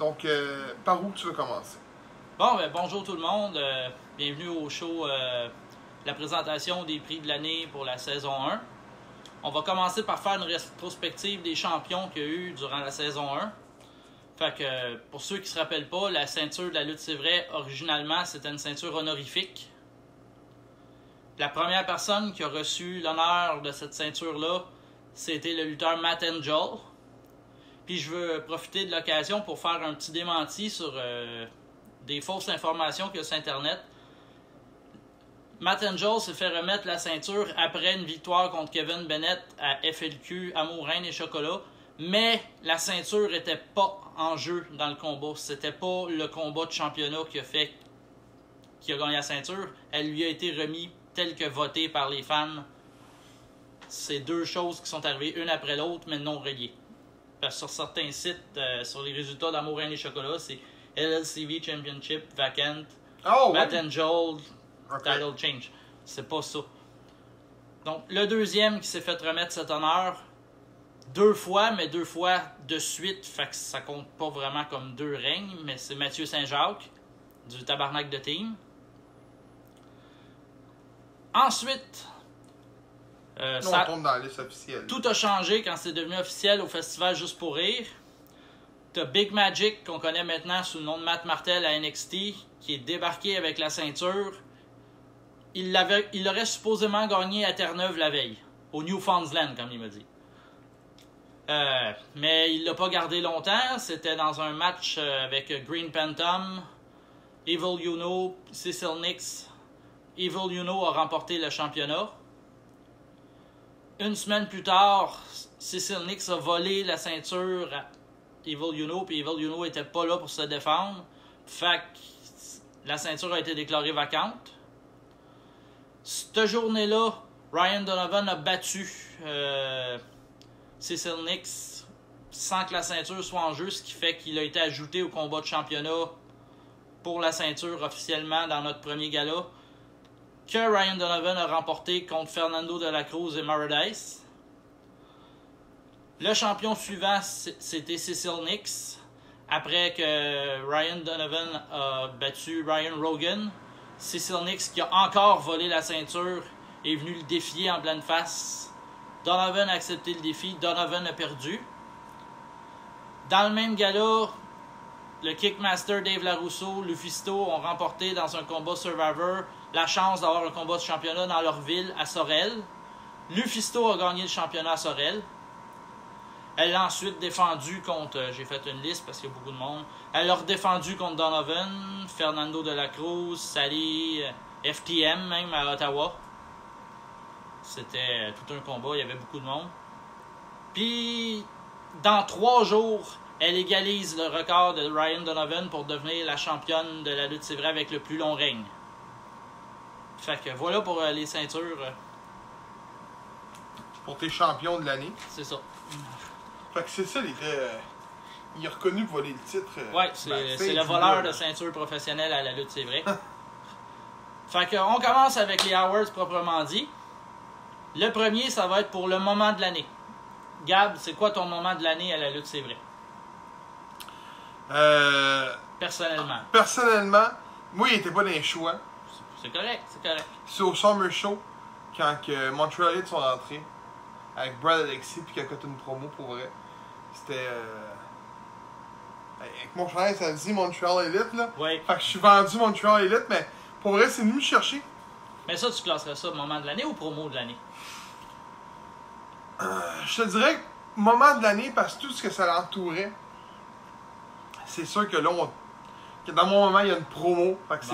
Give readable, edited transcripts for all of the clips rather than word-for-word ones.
Donc, par où tu veux commencer? Bon, ben, bonjour tout le monde. Bienvenue au show, la présentation des prix de l'année pour la saison 1. On va commencer par faire une rétrospective des champions qu'il y a eu durant la saison 1. Fait que, pour ceux qui ne se rappellent pas, la ceinture de la lutte, c'est vrai, originalement, c'était une ceinture honorifique. La première personne qui a reçu l'honneur de cette ceinture-là, c'était le lutteur Matt Angel. Puis je veux profiter de l'occasion pour faire un petit démenti sur des fausses informations qu'il y a sur Internet. Matt Angel s'est fait remettre la ceinture après une victoire contre Kevin Bennett à FLQ, Amour, Reine et Chocolat. Mais la ceinture n'était pas en jeu dans le combat. C'était pas le combat de championnat qui a gagné la ceinture. Elle lui a été remise telle que votée par les fans. C'est deux choses qui sont arrivées une après l'autre, mais non reliées. Parce que sur certains sites, sur les résultats d'Amour, Reine et Chocolat, c'est LLCV Championship vacant, Matt Angel, title change. C'est pas ça. Donc, le deuxième qui s'est fait remettre cet honneur, deux fois de suite, fait que ça compte pas vraiment comme deux règnes, mais c'est Mathieu Saint-Jacques, du Tabarnak de Team. Ensuite, on tombe dans la liste officielle. Tout a changé quand c'est devenu officiel au festival Juste pour rire. T'as Big Magic, qu'on connaît maintenant sous le nom de Matt Martel à NXT, qui est débarqué avec la ceinture. Il aurait supposément gagné à Terre-Neuve la veille, au Newfoundland, comme il m'a dit. Mais il l'a pas gardé longtemps. C'était dans un match avec Green Phantom, Evil Uno, Cecil Nix. Evil Uno a remporté le championnat. Une semaine plus tard, Cecil Nix a volé la ceinture à Evil Uno, puis Evil Uno n'était pas là pour se défendre. Fait que la ceinture a été déclarée vacante. Cette journée-là, Ryan Donovan a battu Cecil Nix sans que la ceinture soit en jeu, ce qui fait qu'il a été ajouté au combat de championnat pour la ceinture officiellement dans notre premier gala, que Ryan Donovan a remporté contre Fernando de la Cruz et Paradise. Le champion suivant, c'était Cecil Nix, après que Ryan Donovan a battu Ryan Rogan. Cecil Nix, qui a encore volé la ceinture, est venu le défier en pleine face. Donovan a accepté le défi, Donovan a perdu. Dans le même gala, le Kickmaster Dave LaRusso, Lufisto ont remporté dans un combat Survivor la chance d'avoir un combat de championnat dans leur ville, à Sorel. Lufisto a gagné le championnat à Sorel. Elle l'a ensuite défendu contre... j'ai fait une liste parce qu'il y a beaucoup de monde. Elle l'a redéfendu contre Donovan, Fernando de la Cruz, Sally, FTM même à Ottawa. C'était tout un combat, il y avait beaucoup de monde. Puis, dans 3 jours, elle égalise le record de Ryan Donovan pour devenir la championne de la lutte, c'est vrai, avec le plus long règne. Fait que voilà pour les ceintures. Pour tes champions de l'année. C'est ça. Fait que c'est ça, il est reconnu pour voler le titre. Ouais, c'est le voleur de ceinture professionnelle à la lutte, c'est vrai. Fait que on commence avec les awards proprement dit. Le premier, ça va être pour le moment de l'année. Gab, c'est quoi ton moment de l'année à la lutte, c'est vrai? Personnellement, moi, il n'était pas dans les choix. C'est correct, c'est correct. C'est au Summer Show, quand que Montreal Elite sont rentrés, avec Brad Alexis, puis qu'il a coté une promo pour vrai. C'était... Avec mon chandail, ça dit Montreal Elite, là. Oui. Fait que je suis vendu Montreal Elite, mais pour vrai, c'est venu me chercher. Mais ça, tu classerais ça moment de l'année ou promo de l'année? Je te dirais moment de l'année, parce que tout ce que ça l'entourait, c'est sûr que là, que dans mon moment, il y a une promo. Fait que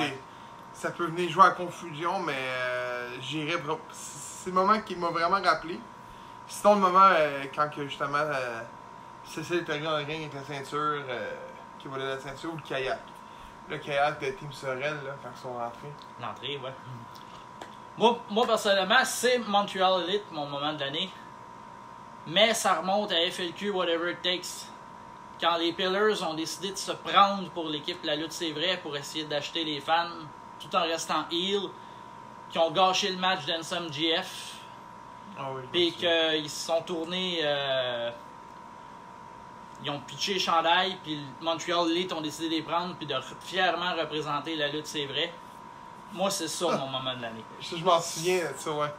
ça peut venir jouer à confusion, mais j'irais... C'est le moment qui m'a vraiment rappelé. Sinon, le moment quand que justement Cécile est arrivé en ring avec la ceinture, qui volait la ceinture, ou le kayak. Le kayak de Team Sorel, là, quand ils sont rentrés. L'entrée, ouais. Moi, personnellement, c'est Montreal Elite, mon moment de l'année. Mais ça remonte à FLQ, Whatever It Takes. Quand les Pillars ont décidé de se prendre pour l'équipe La Lutte C'est Vrai pour essayer d'acheter les fans, tout en restant heel, qui ont gâché le match d'Ensem GF. Ah oui, puis qu'ils se sont tournés ils ont pitché les chandails, puis Montreal Elite ont décidé de les prendre, puis de fièrement représenter la lutte, c'est vrai. Moi, c'est ça mon moment de l'année. Je m'en souviens de ça, ouais.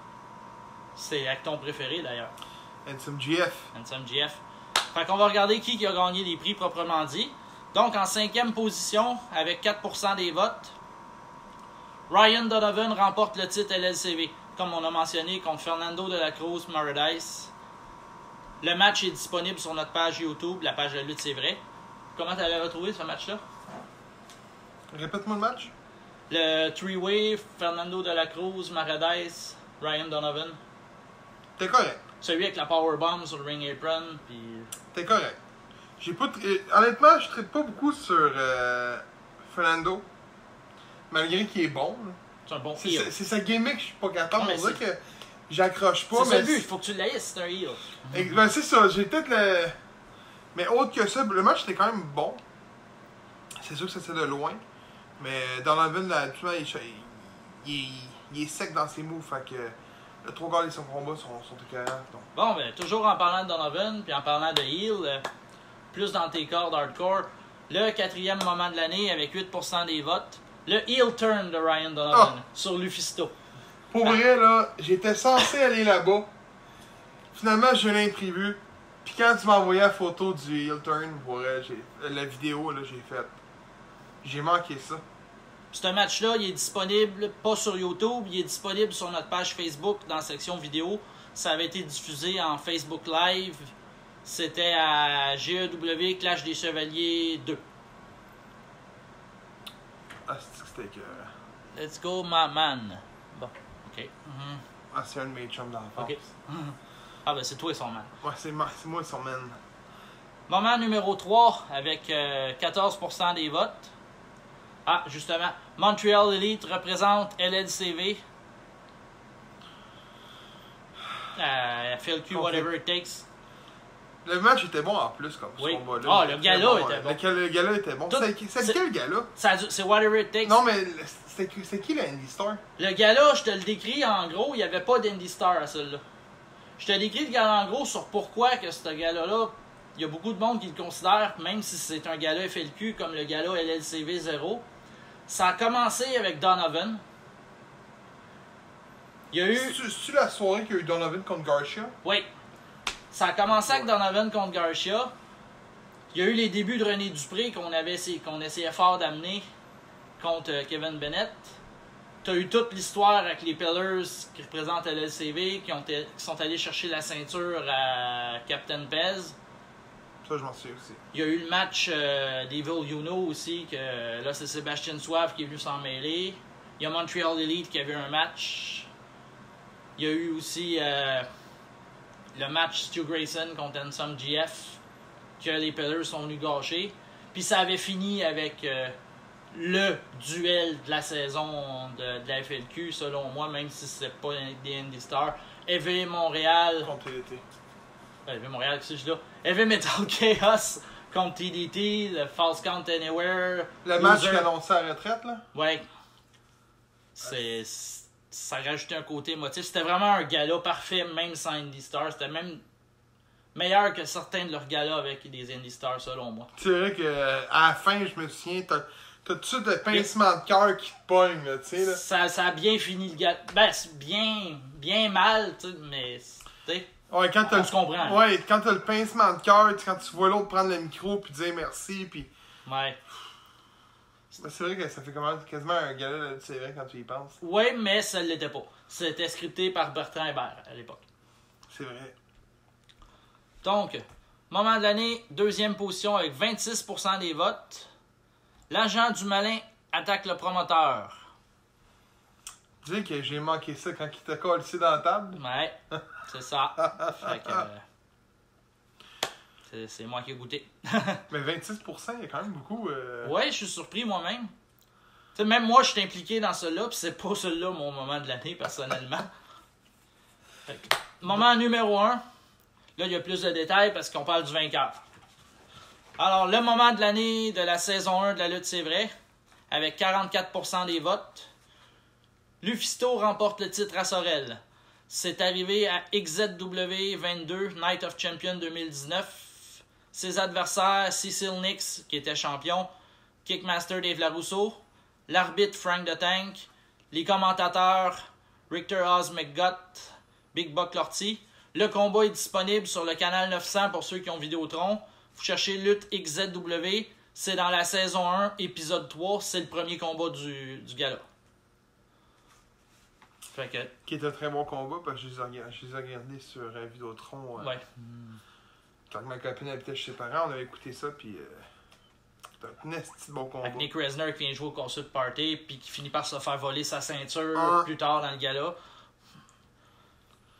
C'est avec ton préféré d'ailleurs. Handsome GF. Handsome GF. Fait qu'on va regarder qui a gagné les prix proprement dit. Donc, en 5e position, avec 4% des votes, Ryan Donovan remporte le titre LLCV, comme on a mentionné, contre Fernando de la Cruz Paradise. Le match est disponible sur notre page YouTube, la page de lutte, c'est vrai. Comment tu avais retrouvé ce match-là? Répète-moi le match. Le three-way, Fernando de la Cruz, Paradise, Ryan Donovan. T'es correct. Celui avec la powerbomb sur le ring apron, puis... T'es correct. J'ai pas honnêtement, je traite pas beaucoup sur Fernando. Malgré qu'il est bon. Là. C'est un bon heel. C'est sa gimmick, je suis pas capable. Non, On dirait que j'accroche pas. C'est ça le but, il faut que tu l'ailles, c'est un heel. Ben c'est ça, j'ai peut-être le... Mais autre que ça, le match était quand même bon. C'est sûr que ça c'est de loin. Mais Donovan, là, il est sec dans ses moves. Fait que le 3 quarts de son combat sont écœurants. Bon, ben toujours en parlant de Donovan, puis en parlant de heel, plus dans tes cordes hardcore, le 4e moment de l'année avec 8% des votes, le heel turn de Ryan Donovan sur Lufisto. Pour vrai, là, j'étais censé aller là-bas. Finalement, j'ai un imprévu. Puis quand tu m'as envoyé la photo du heel turn, pour vrai, la vidéo, là, j'ai manqué ça. Ce match-là, il est disponible pas sur YouTube, il est disponible sur notre page Facebook dans la section vidéo. Ça avait été diffusé en Facebook Live. C'était à GEW Clash des Chevaliers 2. Ah, c'était que... Let's go, my man. Bon, ok. Ah, c'est un de mes chums d'enfance. Ok. Ah, ben c'est toi et son man. Ouais, c'est moi et son man. Moment numéro 3 avec 14% des votes. Ah, justement, Montreal Elite représente LLCV. FLQ, whatever it takes. Le match était bon en plus, comme oui. ce combat-là. Ah, le gala était bon. Le gala était bon. C'est quel gala? C'est whatever it takes. Non, mais c'est qui l'Indy Star? Le gala, je te le décris en gros, il n'y avait pas d'Indy Star à celui-là. Je te décris le gala en gros sur pourquoi que ce gala-là, il y a beaucoup de monde qui le considère, même si c'est un gala FLQ comme le gala LLCV 0. Ça a commencé avec Donovan. Il y a eu... C'est-tu la soirée qu'il y a eu Donovan contre Garcia? Oui. Ça a commencé avec Donovan contre Garcia. Il y a eu les débuts de René Dupré qu'on essayait fort d'amener contre Kevin Bennett. Tu as eu toute l'histoire avec les Pillars qui représentent LLCV, qui sont allés chercher la ceinture à Captain Pez. Ça, je m'en souviens aussi. Il y a eu le match d'Evil Uno aussi, que là c'est Sébastien Soave qui est venu s'en mêler. Il y a Montreal Elite qui avait un match. Il y a eu aussi le match Stu Grayson contre Handsome GF, que les Pillars sont venus gâcher. Puis ça avait fini avec le duel de la saison de la FLQ, selon moi, même si c'est pas des Indy Stars. EV Montréal. Contre TDT. EV Montréal, qu'est-ce que je dis là? EV Metal Chaos contre TDT, le False Count Anywhere. Le match qui annonçait la retraite, là? Ouais. Ça rajoutait un côté émotif. C'était vraiment un gala parfait, même sans Indy Stars. C'était même meilleur que certains de leurs galas avec des Indy Stars, selon moi. C'est vrai qu'à la fin, je me souviens, t'as tout de suite le pincement de cœur qui te pogne, tu sais. Là. Ça a bien fini le gala. Ben, c'est bien mal, tu sais, mais... T'sais, ouais, on se comprend. Ouais, quand t'as le pincement de cœur, quand tu vois l'autre prendre le micro puis dire merci, puis... Ouais. C'est vrai que ça fait quasiment un gala, là, c'est vrai, quand tu y penses. Oui, mais ça ne l'était pas. C'était scripté par Bertrand Hébert à l'époque. C'est vrai. Donc, moment de l'année, 2e position avec 26% des votes. L'agent du malin attaque le promoteur. Dis que j'ai manqué ça quand il t'a collé ici dans la table. Ouais, c'est ça. Fait que... c'est moi qui ai goûté. Mais 26%, il y a quand même beaucoup. Ouais, je suis surpris moi-même. T'sais, même moi, je suis impliqué dans cela, puis c'est pas celui-là mon moment de l'année, personnellement. Fait que, moment numéro 1. Là, il y a plus de détails parce qu'on parle du vainqueur. Alors, le moment de l'année de la saison 1 de la lutte, c'est vrai, avec 44% des votes. Lufisto remporte le titre à Sorel. C'est arrivé à XZW 22, Night of Champion 2019. Ses adversaires, Cecil Nix, qui était champion, Kickmaster Dave LaRusso, l'arbitre Frank the Tank, les commentateurs Richter Oz McGutt, Big Buck Lorty. Le combat est disponible sur le canal 900 pour ceux qui ont Vidéotron. Vous cherchez Lutte XZW. C'est dans la saison 1, épisode 3. C'est le premier combat du gala. Fait que... Qui est un très bon combat parce que je les ai regardés sur Vidéotron. Ouais. Quand ma copine habitait chez ses parents, on avait écouté ça, puis c'était un esti bon combat. Avec Nick Reznor qui vient jouer au Consult Party, puis qui finit par se faire voler sa ceinture plus tard dans le gala.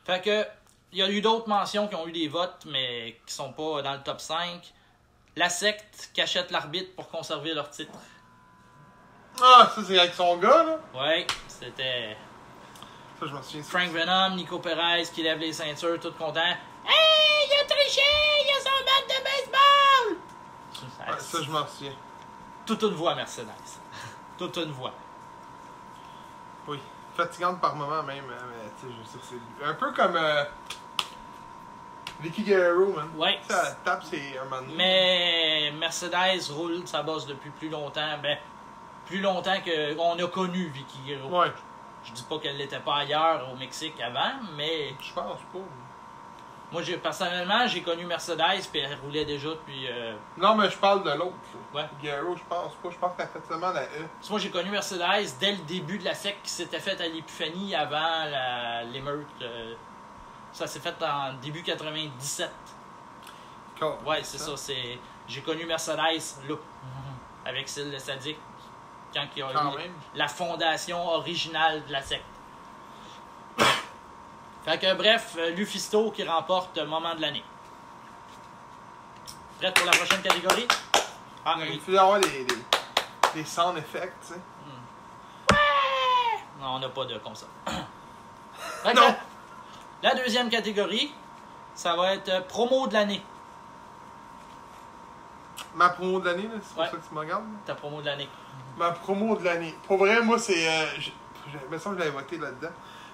Fait que, il y a eu d'autres mentions qui ont eu des votes, mais qui sont pas dans le top 5. La secte qui achète l'arbitre pour conserver leur titre. Ah, ça c'est avec son gars, là? Ouais, c'était... Ça, je m'en souviens. Frank Venom, Nico Perez qui lève les ceintures, tout content. Hey, il a triché, il a son bat de baseball! Ouais, ça, je m'en souviens. Toute une voix, Mercedes. Toute une voix. Oui. Fatigante par moment même, mais tu sais, je sais que c'est un peu comme Vicky Guerrero, man. Ouais. Ça tape, c'est un moment donné. Mais Mercedes roule sa bosse depuis plus longtemps. Ben, plus longtemps qu'on a connu Vicky Guerrero. Ouais. Je dis pas qu'elle l'était pas ailleurs au Mexique avant, mais... Je pense pas. Moi, personnellement, j'ai connu Mercedes, puis elle roulait déjà depuis... Non, mais je parle de l'autre. Ouais. Guerrero, je pense pas. Je pense qu'elle a fait seulement la E. Moi, j'ai connu Mercedes dès le début de la secte qui s'était faite à l'Épiphanie avant l'émeute. Ça s'est fait en début 97. Cool. Ouais, c'est ça. J'ai connu Mercedes là, avec Syl le Sadique, quand il y a eu la fondation originale de la secte. Fait que bref, Lufisto qui remporte moment de l'année. Prête pour la prochaine catégorie? Ah, il faut avoir des sound effects, tu sais. Ouais! Non, on n'a pas de console. Fait que, Non! La deuxième catégorie, ça va être promo de l'année. Ma promo de l'année, là, c'est pour Ouais. ça que tu me regardes? Ta promo de l'année. Ma promo de l'année. Pour vrai, moi, c'est... me semble que je l'avais voté là-dedans.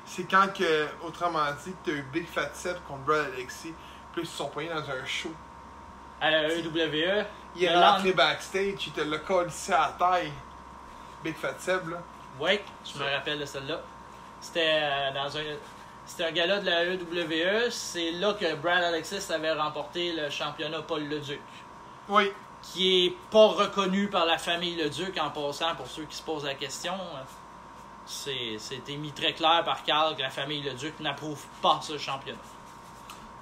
C'est quand que, autrement dit, tu as eu Big Fat Seb contre Brad Alexis, puis ils se sont poignés dans un show. À la EWE. Il est rentré backstage, il te l'a collé à la taille. Big Fat Seb, là. Oui, je me rappelle de celle-là. C'était c'était un gala de la EWE. C'est là que Brad Alexis avait remporté le championnat Paul Leduc. Oui. Qui est pas reconnu par la famille Leduc en passant, pour ceux qui se posent la question. C'était mis très clair par Carl que la famille Leduc n'approuve pas ce championnat.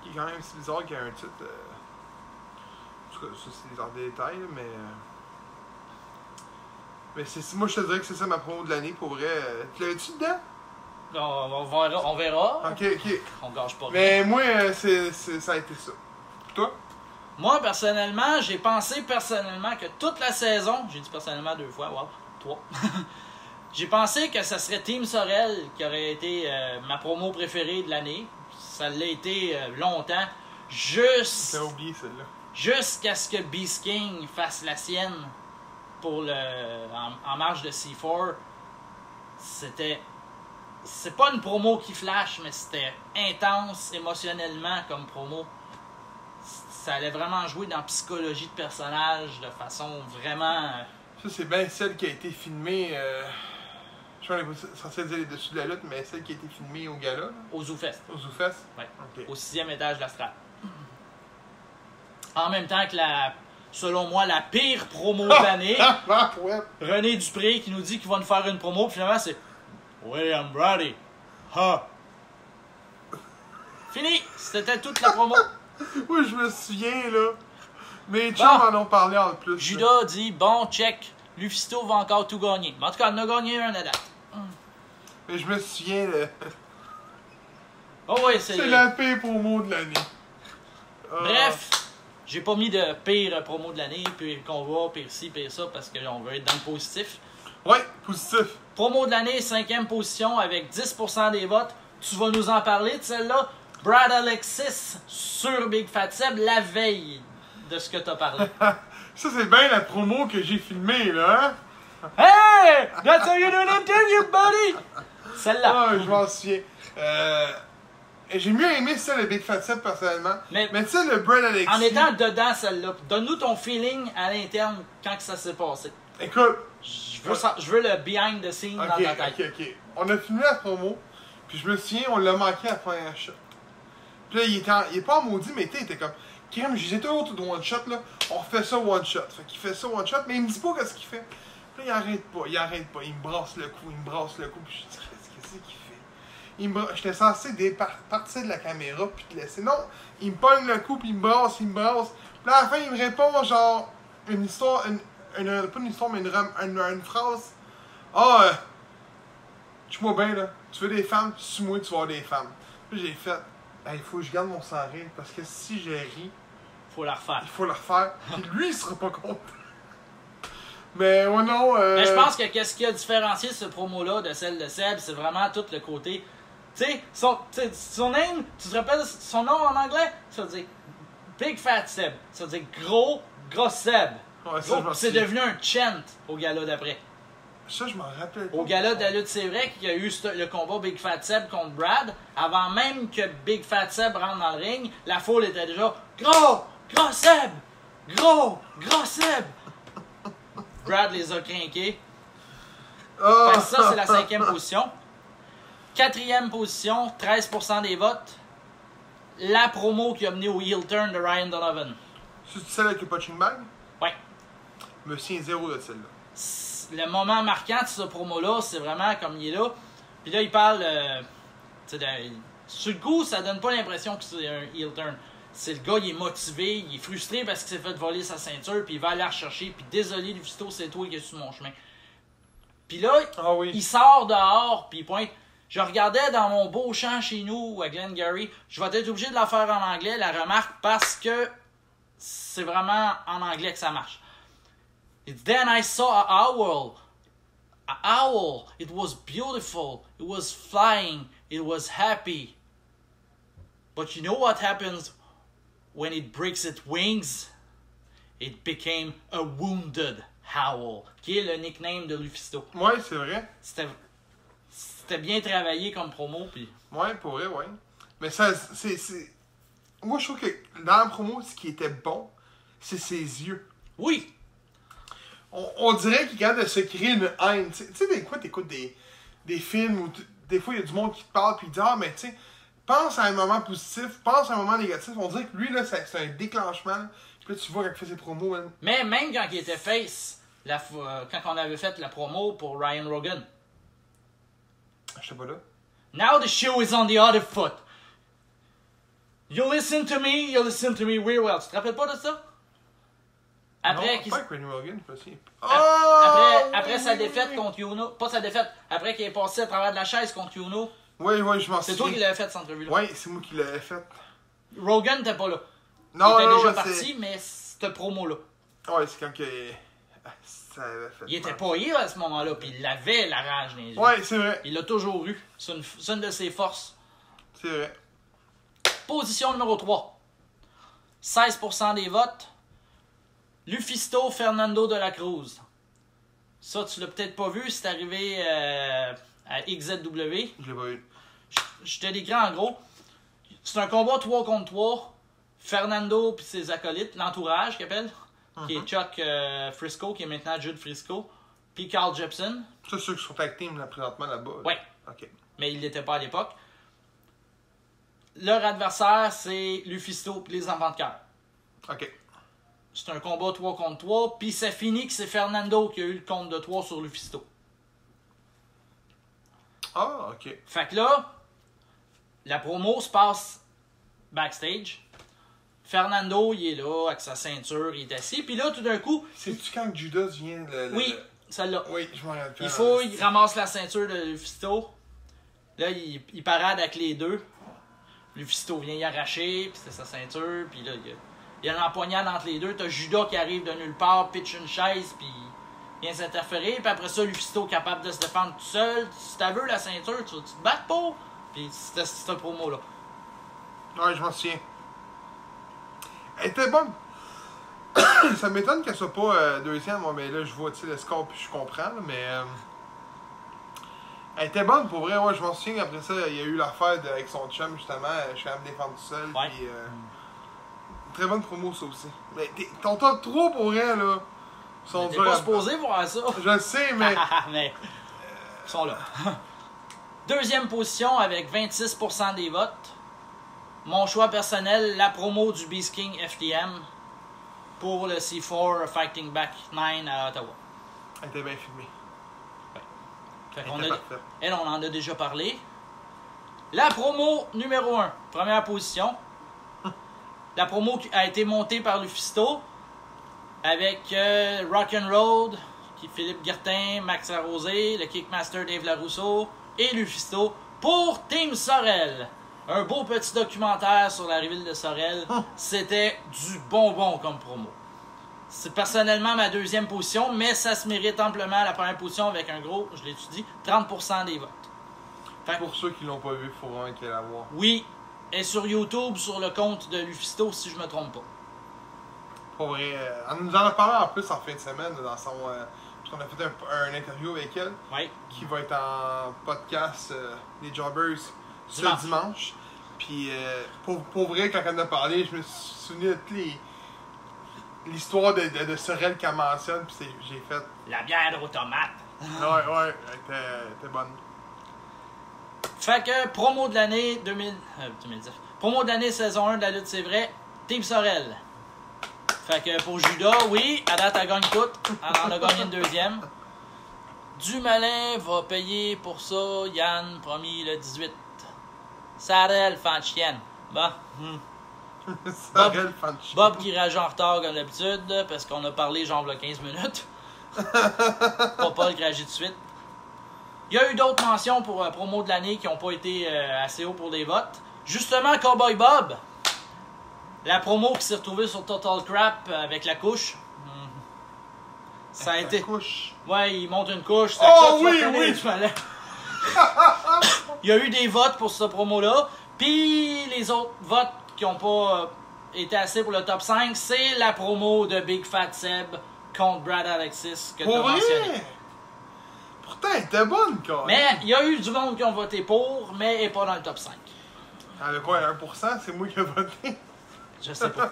Il est quand même si bizarre qu'il y a un titre. En tout cas, ça c'est dans des détails, là, mais. Mais moi je te dirais que c'est ça ma promo de l'année pour vrai. Tu l'avais-tu dedans? On verra. Ok. On gâche pas. Mais moi, ça a été ça. Toi? Moi, personnellement, j'ai pensé que toute la saison, j'ai dit personnellement 2 fois, wow, 3. J'ai pensé que ça serait Team Sorel qui aurait été ma promo préférée de l'année. Ça l'a été longtemps. J'ai oublié celle-là. Jusqu'à ce que Beast King fasse la sienne pour en marge de C4. C'est pas une promo qui flash, mais c'était intense émotionnellement comme promo. Ça allait vraiment jouer dans la psychologie de personnage de façon vraiment... Ça, c'est bien celle qui a été filmée... Je suis pas censé dire les dessous de la lutte, mais celle qui a été filmée au gala. Là. Au ZooFest. Au ZooFest? Ouais. Okay. Au 6e étage de la strate. En même temps que selon moi, la pire promo de l'année. Ouais. René Dupré qui nous dit qu'il va nous faire une promo, puis finalement c'est William Brady. Ha! Fini! C'était toute la promo. Oui, je me souviens, là. Mes chums en ont parlé en plus. Judas dit bon, check. Lufisto va encore tout gagner. Mais en tout cas, il en a gagné un à date. Mais je me souviens, là. Oh oui, c'est la pire promo de l'année. Bref, j'ai pas mis de pire promo de l'année, pire combat, pire ci, pire ça, parce qu'on veut être dans le positif. Ouais, positif. Promo de l'année, 5e position avec 10% des votes. Tu vas nous en parler de celle-là. Brad Alexis sur Big Fat Seb la veille de ce que t'as parlé. Ça, c'est bien la promo que j'ai filmée, là. Hey! That's how you do an interview, buddy! Celle-là. Ah, je m'en souviens. J'ai mieux aimé ça, le Big Fat Seb, personnellement. Mais tu sais, le Brad Alexis... En étant dedans, celle-là, donne-nous ton feeling à l'interne quand que ça s'est passé. Écoute... Je veux le behind the scene dans ta tête. Ok. On a filmé la promo, puis je me souviens, on l'a manqué à la première shot. Puis là, il est pas en maudit, mais il était comme... Crème, j'ai toujours tout de one shot, là. On refait ça one shot. Fait qu'il fait ça one shot, mais il me dit pas qu'est-ce qu'il fait. Puis là, il arrête pas. Il me brasse le cou, puis je dis, qu'est-ce qu'il fait? J'étais censé partir de la caméra, puis te laisser. Non, il me pogne le cou, puis il me brasse. Puis là, à la fin, il me répond, genre, une histoire, pas une histoire, mais une phrase. Tue-moi bien, là. Tu veux des femmes? Suis-moi, tu vas avoir des femmes. Puis j'ai fait, il faut que je garde mon sang rire, parce que si je ris, faut la refaire. Il faut la refaire. Puis lui, il sera pas content. Mais ouais, non. Mais je pense que qu'est-ce qui a différencié ce promo-là de celle de Seb, c'est vraiment tout le côté. Tu sais, son name, tu te rappelles son nom en anglais? Ça veut dire Big Fat Seb. Ça veut dire gros Seb. Ouais, ça, c'est devenu un chant au gala d'après. Ça, je m'en rappelle pas. Au gala de la lutte, c'est vrai qu'il y a eu le combat Big Fat Seb contre Brad. Avant même que Big Fat Seb rentre dans le ring, la foule était déjà Gros Seb! Gros Seb! Brad les a crinqués. Ça, c'est la 5e position. 4e position, 13% des votes. La promo qui a mené au heel turn de Ryan Donovan. C'est celle avec le punching bag? Ouais. Je me souviens zéro de celle-là. Le moment marquant de ce promo-là, c'est vraiment comme il est là. Puis là, il parle. Sur le coup, ça donne pas l'impression que c'est un heel turn. C'est le gars, il est motivé, il est frustré parce qu'il s'est fait voler sa ceinture, puis il va aller la rechercher, puis désolé, Lufisto, c'est toi qui es sur mon chemin. Puis là, il sort dehors, puis il pointe. Je regardais dans mon beau champ chez nous à Glengarry, je vais être obligé de la faire en anglais, la remarque, parce que c'est vraiment en anglais que ça marche. And then I saw an owl. An owl. It was beautiful. It was flying. It was happy. But you know what happens when it breaks its wings? It became a wounded owl, qui est le nickname de Lufisto. Ouais, c'est vrai. C'était bien travaillé comme promo. Puis... Ouais, pour vrai, ouais. Mais ça, c'est... Moi, je trouve que dans la promo, ce qui était bon, c'est ses yeux. Oui! On dirait qu'il est capable de se créer une haine. Tu sais, des fois, t'écoutes des films où des fois, il y a du monde qui te parle puis il dit « Ah, mais tu sais, pense à un moment positif, pense à un moment négatif. » On dirait que lui, là, c'est un déclenchement. Puis là, tu vois quand il fait ses promos, man. Mais même quand il était face, quand on avait fait la promo pour Ryan Rogan. Je sais pas là. Now the shoe is on the other foot. You listen to me real well. Tu te rappelles pas de ça? Après, non, pas avec Randy Morgan, je me souviens. Après sa défaite contre Yuno. Pas sa défaite, après qu'il est passé à travers de la chaise contre Yuno. Oui, je m'en souviens. C'est toi qui l'avais fait cette entrevue-là. Oui, c'est moi qui l'avais fait. Rogan n'était pas là. Non, il était déjà parti, mais cette promo-là. Ouais, c'est quand que... ça avait fait. Il était pas hier à ce moment-là, puis il avait la rage dans les yeux. Ouais, c'est vrai. Il l'a toujours eu. C'est une de ses forces. C'est vrai. Position numéro 3. 16% des votes. Lufisto Fernando de la Cruz. Ça, tu l'as peut-être pas vu, c'est arrivé à XZW. Je l'ai pas vu. Je te décris en gros. C'est un combat 3 contre 3. Fernando puis ses acolytes, l'entourage qu'il appelle, qui est Chuck Frisco, qui est maintenant Jude Frisco, puis Carl Jepsen. C'est ceux qui sont tag team là, présentement là-bas. Là. Ouais. OK. Mais il l'était pas à l'époque. Leur adversaire, c'est Lufisto puis les Enfants de Cœur. OK. C'est un combat 3 contre 3, puis ça finit que c'est Fernando qui a eu le compte de 3 sur Lufisto. Ah, OK. Fait que là, la promo se passe backstage. Fernando, il est là avec sa ceinture, il est assis, puis là, tout d'un coup... C'est-tu quand Judas vient Oui, celle-là. Oui, je m'en rappelle. Il ramasse la ceinture de Lufisto. Là, il parade avec les deux. Lufisto vient y arracher, puis c'est sa ceinture, puis là, il y a une empoignade entre les deux. T'as Judas qui arrive de nulle part, pitch une chaise, puis vient s'interférer. Puis après ça, Lufisto capable de se défendre tout seul. Si t'as vu la ceinture, tu te bats pas. Puis c'était cette promo-là. Ouais, je m'en souviens. Elle était bonne. Ça m'étonne qu'elle soit pas deuxième, moi, mais là, je vois le score, puis je comprends, là, mais... Elle était bonne pour vrai, ouais, je m'en souviens. Après ça, il y a eu l'affaire avec son chum, justement. Je suis allé me défendre tout seul. Ouais. Puis, très bonne promo, ça aussi. Mais ton top 3 pour vrai, là. Sont T'es durs pas à- supposé voir ça. Je le sais, mais. Mais ils sont là. Deuxième position avec 26% des votes. Mon choix personnel, la promo du Beast King FTM pour le C4 Fighting Back 9 à Ottawa. Elle était bien filmée. Fait Elle qu'on était a- parfaite. Elle, on en a déjà parlé. La promo numéro 1, première position. La promo qui a été montée par Lufisto avec Rock'n'Roll, Philippe Guertin, Max Arrosé, le Kickmaster Dave Larousseau et Lufisto pour Team Sorel. Un beau petit documentaire sur la ville de Sorel. C'était du bonbon comme promo. C'est personnellement ma deuxième position, mais ça se mérite amplement la première position avec un gros, je l'étudie, 30% des votes. Fait que, Pour ceux qui l'ont pas vu, il faut vraiment qu'ils la voir. oui, et sur YouTube, sur le compte de Lufisto, si je me trompe pas. Pour vrai, elle nous en a parlé en plus en fin de semaine, dans son. Parce qu'on a fait un interview avec elle, Oui. qui va être en podcast des Jobbers ce Dimanche. dimanche. Puis, pour vrai, quand elle en a parlé, je me suis souvenu de toutes l'histoire de Sorel qu'elle mentionne, puis j'ai fait. La bière aux tomates. Ouais, elle était bonne. Fait que promo de l'année 2010. Promo de l'année saison 1 de la lutte, c'est vrai. Team Sorel. Fait que pour Judas, oui, à date, elle gagne tout. Elle en a gagné une deuxième. Dumoulin va payer pour ça. Yann, promis le 18. Sarel, fan de chienne. Bon. Sorel, fan de chien. Bob qui réagit en retard comme d'habitude, parce qu'on a parlé genre là 15 minutes. Pas Paul qui réagit tout de suite. Il y a eu d'autres mentions pour promo de l'année qui n'ont pas été assez haut pour les votes. Justement, Cowboy Bob. La promo qui s'est retrouvée sur Total Crap avec la couche. Ça a Avec été. la couche. Ouais, il monte une couche. C'est Oh, ça que tu vas oui, finir, oui. tu fallait. Il y a eu des votes pour cette promo-là. Puis les autres votes qui n'ont pas été assez pour le top 5, c'est la promo de Big Fat Seb contre Brad Alexis que tu as Pour mentionné. vrai! Pourtant, elle était bonne, quand même. Mais il y a eu du monde qui ont voté pour, mais elle n'est pas dans le top 5. Elle avait quoi, 1%? C'est moi qui ai voté. Je sais pas.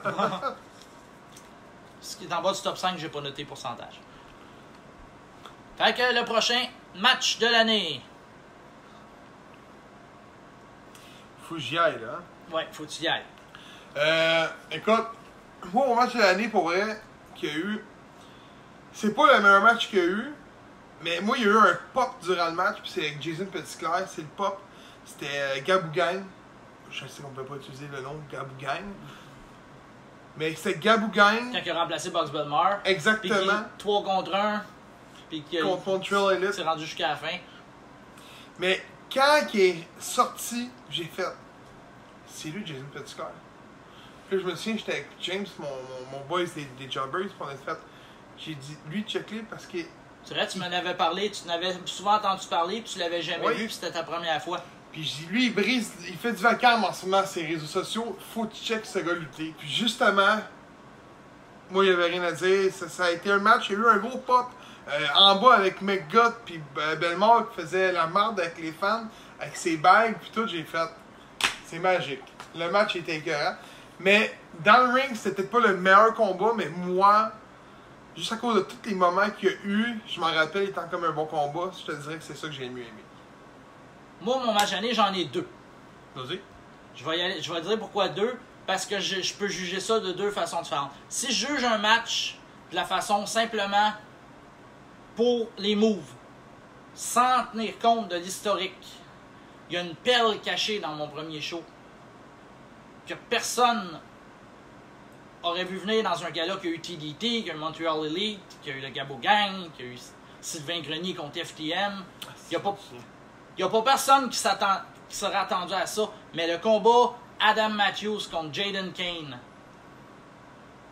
Ce qui est en bas du top 5, j'ai pas noté pourcentage. Fait que le prochain match de l'année. Faut que j'y aille, là. Ouais, faut que tu y ailles. Écoute, moi, mon match de l'année, pour vrai, qu'il y a eu, c'est pas le meilleur match qu'il y a eu, mais moi, il y a eu un pop durant le match, puis c'est avec Jason Petitclerc, c'est le pop. C'était Gabou Gang. Je sais qu'on peut pas utiliser le nom Gabou Gang. Mais c'était Gabou Gang. Quand il a remplacé Box Belmar. Puis Exactement. 3 contre 1. Puis qu'il Contre Montreal Elite. s'est rendu jusqu'à la fin. Mais quand il est sorti, j'ai fait. C'est lui, Jason Petitclerc. Puis là, je me souviens, j'étais avec James, mon boys des Jobbers, puis on a fait. J'ai dit, lui, check-le parce que. C'est vrai, tu m'en avais parlé, tu n'avais souvent entendu parler, puis tu l'avais jamais Oui. vu, puis c'était ta première fois. Puis je dis, lui, il brise, il fait du vacarme en ce moment sur ses réseaux sociaux. Faut que tu checkes ce gars lutter. Puis justement, moi, il n'y avait rien à dire. Ça a été un match, il y a eu un gros pop en bas avec McGutt, puis Belmore qui faisait la marde avec les fans, avec ses bagues, puis tout. J'ai fait, c'est magique. Le match était écœurant. Mais dans le ring, c'était peut-être pas le meilleur combat, mais moi, juste à cause de tous les moments qu'il y a eu, je m'en rappelle étant comme un bon combat, je te dirais que c'est ça que j'ai mieux aimé. Moi, mon match d'année, j'en ai 2. Vas-y. Je vais dire pourquoi 2, parce que je peux juger ça de 2 façons différentes. Si je juge un match de la façon simplement pour les moves, sans tenir compte de l'historique, il y a une perle cachée dans mon premier show que personne aurait vu venir dans un gala qui a eu TDT, qui a eu Montreal Elite, qui a eu le Gabo Gang, qui a eu Sylvain Grenier contre FTM. Il n'y a pas personne qui serait attendu à ça. Mais le combat Adam Matthews contre Jaden Kane,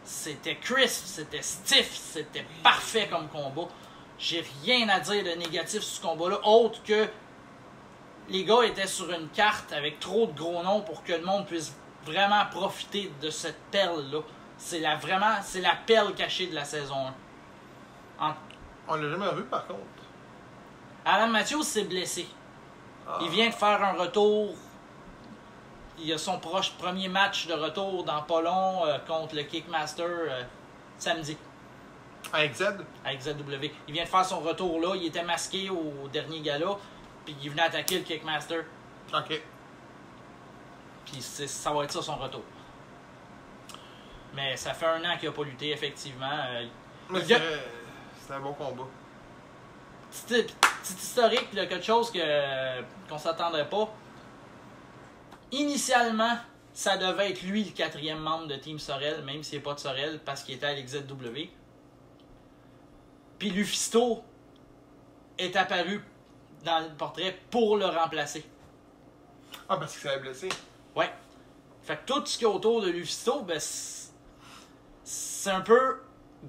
c'était crisp, c'était stiff, c'était parfait comme combat. J'ai rien à dire de négatif sur ce combat-là, autre que les gars étaient sur une carte avec trop de gros noms pour que le monde puisse vraiment profiter de cette perle-là. C'est la perle cachée de la saison 1. On l'a jamais revu par contre. Adam Matthews s'est blessé. Il vient de faire un retour. Il a son premier match de retour dans pas long contre le Kickmaster samedi. Avec Z? Avec ZW. Il vient de faire son retour là. Il était masqué au dernier gala. Puis il venait attaquer le Kickmaster. OK. Puis ça va être ça son retour. Mais ça fait 1 an qu'il n'a pas lutté, effectivement. Mais c'est un bon combat. Petit historique, là, quelque chose qu'on s'attendrait pas. Initialement, ça devait être lui le 4e membre de Team Sorel, même s'il n'est pas de Sorel, parce qu'il était à l'XZW. Puis Lufisto est apparu dans le portrait pour le remplacer. Ah, parce qu'il s'est blessé. Ouais. Fait que tout ce qui est autour de Lufisto, ben, c'est un peu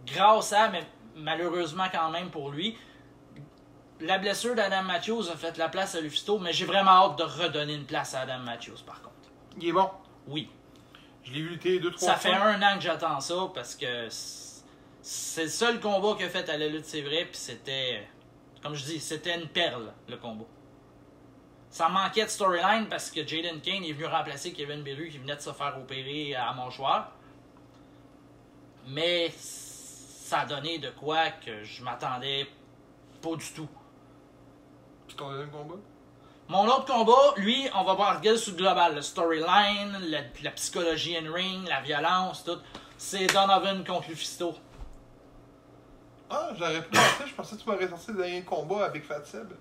grâce à, mais malheureusement quand même pour lui, la blessure d'Adam Matthews a fait la place à Lufisto, mais j'ai vraiment hâte de redonner une place à Adam Matthews par contre. Il est bon. Oui. Je l'ai vu lutter 2-3 fois. Ça fait 1 an que j'attends ça parce que c'est le seul combat qu'il a fait à la lutte, c'est vrai, puis c'était, comme je dis, c'était une perle le combat. Ça manquait de storyline parce que Jaden Kane est venu remplacer Kevin Beru qui venait de se faire opérer à Mâchoire. Mais ça a donné de quoi que je m'attendais pas du tout. C'est ton deuxième combat? Mon autre combat, lui, on va voir regarder sur le global. Le storyline, la psychologie in-ring, la violence, tout. C'est Donovan contre Lufisto. Ah, j'aurais pu penser. Je pensais que tu m'aurais sorti le dernier combat avec Fat Seb.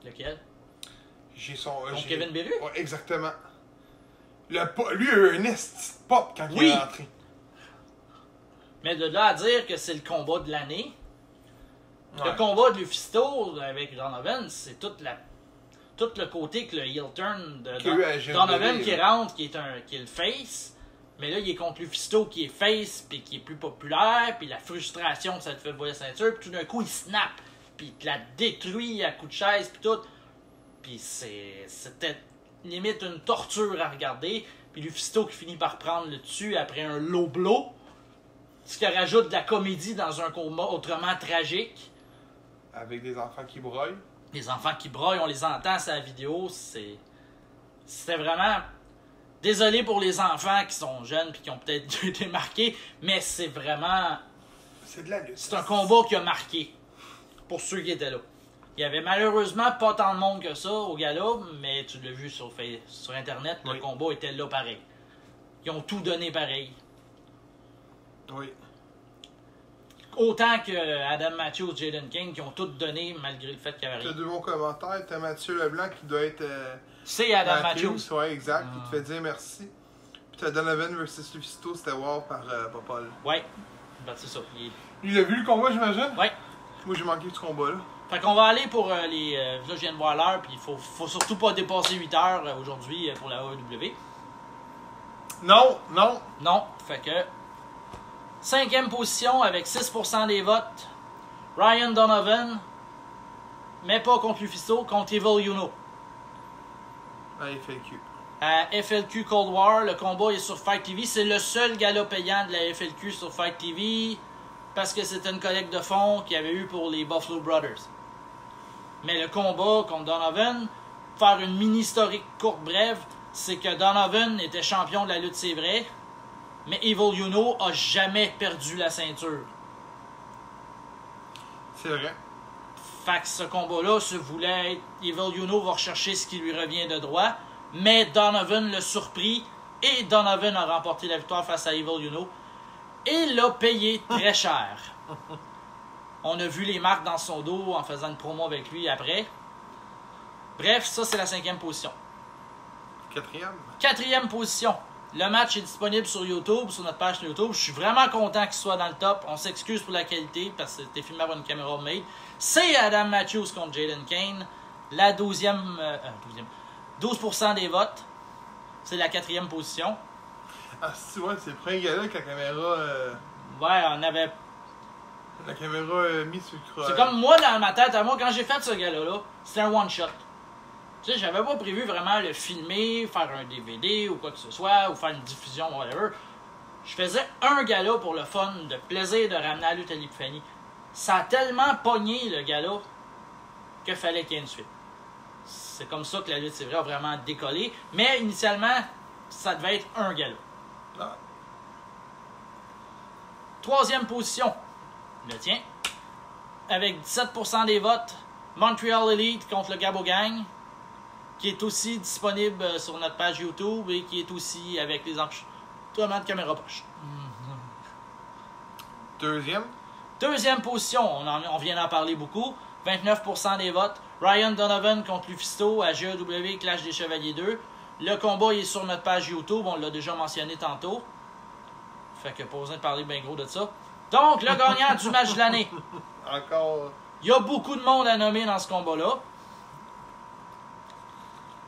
Lequel? J'ai son... Contre Kevin Beru? Ouais, exactement. Lui a eu un esti pop quand il est rentré. Mais de là à dire que c'est le combat de l'année, Ouais. le combat de Lufisto avec Donovan, c'est tout le côté que le heel turn de Donovan qui rentre, qui est le face. Mais là, il est contre Lufisto qui est face, puis qui est plus populaire, puis la frustration, ça te fait voler la ceinture, puis tout d'un coup, il snap, puis il te la détruit à coups de chaise, puis tout. Puis c'était limite une torture à regarder. Puis Lufisto qui finit par prendre le dessus après un low blow. Ce qui rajoute de la comédie dans un combat autrement tragique. Avec des enfants qui broient. Les enfants qui broient, on les entend sur la vidéo. C'était vraiment... Désolé pour les enfants qui sont jeunes et qui ont peut-être été marqués, mais c'est vraiment... C'est de la lutte. C'est un combat qui a marqué pour ceux qui étaient là. Il y avait malheureusement pas tant de monde que ça au gala, mais tu l'as vu sur Internet, oui. Le combat était là pareil. Ils ont tout donné pareil. Oui. Autant que Adam Matthews, Jaden Kane, qui ont tout donné malgré le fait qu'il y avait rien. T'as 2 bons commentaires. T'as Mathieu Leblanc qui doit être... C'est Adam Matthews. Ouais, exact. Qui te fait dire merci. Puis t'as Donovan versus Lufisto, c'était voir par Paul. Ouais. Ben, c'est ça. Il a vu le combat, j'imagine? Ouais. Moi, j'ai manqué ce combat-là. Fait qu'on va aller pour les... là, je viens de voir l'heure, puis il faut surtout pas dépasser 8 heures aujourd'hui pour la AEW. Non. Non. Fait que... 5e position avec 6% des votes. Ryan Donovan. Mais pas contre Lufisto, contre Evil Uno. À FLQ. À FLQ Cold War, le combat est sur Fight TV. C'est le seul gala payant de la FLQ sur Fight TV parce que c'était une collecte de fonds qu'il y avait eu pour les Buffalo Brothers. Mais le combat contre Donovan, faire une mini historique courte brève, c'est que Donovan était champion de la lutte, c'est vrai, mais Evil Uno a jamais perdu la ceinture. C'est vrai. Fait que ce combat-là se voulait être... Evil Uno va rechercher ce qui lui revient de droit, mais Donovan l'a surpris et Donovan a remporté la victoire face à Evil Uno et l'a payé très cher. On a vu les marques dans son dos en faisant une promo avec lui après. Bref, ça c'est la 5e position. 4e position. Le match est disponible sur YouTube, sur notre page YouTube. Je suis vraiment content qu'il soit dans le top. On s'excuse pour la qualité parce que c'était filmé par une caméra homemade. C'est Adam Matthews contre Jaden Kane. La 12e... 12% des votes. C'est la 4e position. Ah, si, ouais, c'est le premier gars-là que la caméra... Ouais, on avait... La caméra mise sur le crâne. C'est comme moi, dans ma tête, à moi, quand j'ai fait ce gars-là, c'était un one-shot. Tu sais, j'avais pas prévu vraiment le filmer, faire un DVD ou quoi que ce soit, ou faire une diffusion, whatever. Je faisais un gala pour le fun, de plaisir de ramener la lutte à l'Épiphanie. Ça a tellement pogné, le gala, qu'il fallait qu'il y ait une suite. C'est comme ça que la lutte, c'est vrai, a vraiment décollé. Mais initialement, ça devait être un galop. Ah. Troisième position, le tien. Avec 17% des votes, Montreal Elite contre le Gabo Gang, qui est aussi disponible sur notre page YouTube et qui est aussi avec les enregistrements de caméra poche. Deuxième position, on vient d'en parler beaucoup, 29% des votes, Ryan Donovan contre Lufisto à GEW Clash des Chevaliers 2. Le combat est sur notre page YouTube, on l'a déjà mentionné tantôt. Fait que pas besoin de parler bien gros de ça. Donc, le gagnant du match de l'année. Encore. Il y a beaucoup de monde à nommer dans ce combat-là.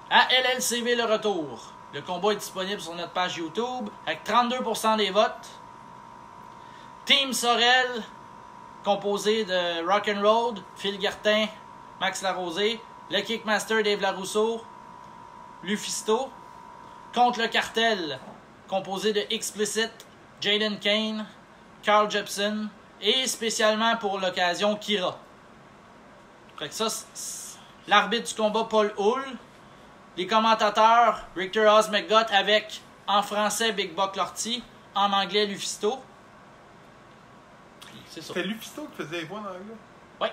À LLCV le retour. Le combat est disponible sur notre page YouTube avec 32% des votes. Team Sorel, composé de Rock'n'Roll, Phil Gartin, Max Larosé, le Kickmaster Dave Larousseau, Lufisto, contre le Cartel, composé de Explicit, Jaden Kane, Carl Jepson et spécialement pour l'occasion Kira. Fait que ça, c'est l'arbitre du combat Paul Hull, les commentateurs Richter Oz McGutt avec en français Big Buck Lorty, en anglais Lufisto. C'est ça. C'était Lufisto qui faisait les voix en anglais? Oui.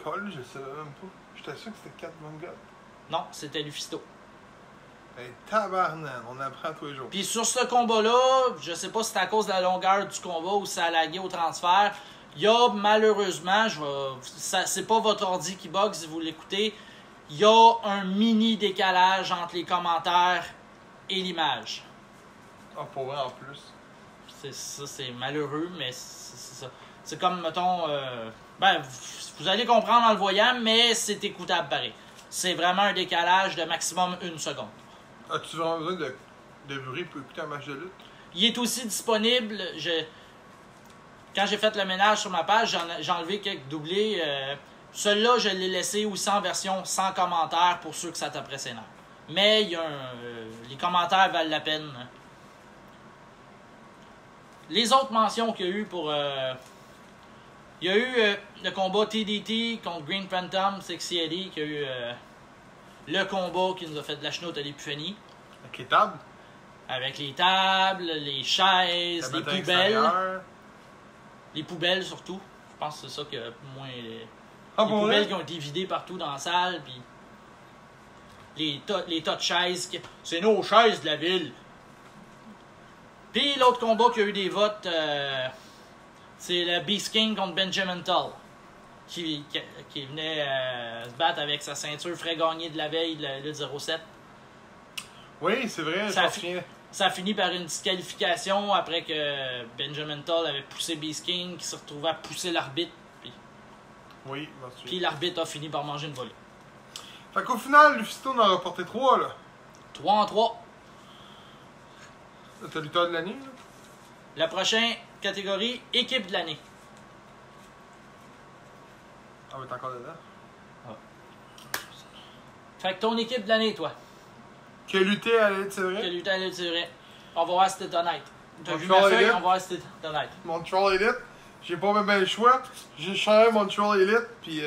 Cole, je sais même pas. J'étais sûr que c'était Kat Von Gott. Non, c'était Lufisto. Hey, tabarnan, on apprend tous les jours. Puis sur ce combat-là, je sais pas si c'est à cause de la longueur du combat ou si ça a lagué au transfert. Il y a malheureusement, c'est pas votre ordi qui bug si vous l'écoutez, il y a un mini décalage entre les commentaires et l'image. Ah, pour vrai en plus. C'est malheureux, mais c'est ça. C'est comme, mettons, vous allez comprendre en le voyant, mais c'est écoutable pareil. C'est vraiment un décalage de maximum 1 seconde. As-tu vraiment besoin de bruit pour écouter un match de lutte? Il est aussi disponible. Quand j'ai fait le ménage sur ma page, j'ai enlevé quelques doublés. Celui-là, je l'ai laissé aussi en version sans commentaires pour ceux que ça taperait ses nerfs. Mais il y a les commentaires valent la peine. Les autres mentions qu'il y a eu pour... il y a eu le combat TDT contre Green Phantom, Sexy Eddie, qui a eu le combat qui nous a fait de la chenoute à l'épiphanie. Avec les tables? Avec les tables, les chaises, les poubelles. Extérieur. Les poubelles surtout. Je pense que c'est ça que moins... Les poubelles qui ont été vidées partout dans la salle, puis les tas de chaises. C'est nos chaises de la ville. Puis l'autre combat qui a eu des votes, c'est le Beast King contre Benjamin Tull, qui venait se battre avec sa ceinture frais gagnée de la veille, le 07. Oui, c'est vrai, ça a fini par une disqualification après que Benjamin Tull avait poussé Beast King, qui se retrouvait à pousser l'arbitre. Oui, puis l'arbitre a fini par manger une volée. Fait qu'au final, Lufisto en a rapporté 3, là. 3 en 3. T'as lutteur de l'année, là? La prochaine catégorie, équipe de l'année. Ah, mais t'es encore dedans? Ah. Fait que ton équipe de l'année, toi. Qui a lutté à l'aide, c'est vrai? Qui a lutté à l'aide, c'est vrai. On va voir si t'es honnête. T'as vu ma Montreal feuille, Elite. on va voir si t'es honnête. Montreal Elite. J'ai pas même le choix. J'ai changé Montreal Elite, puis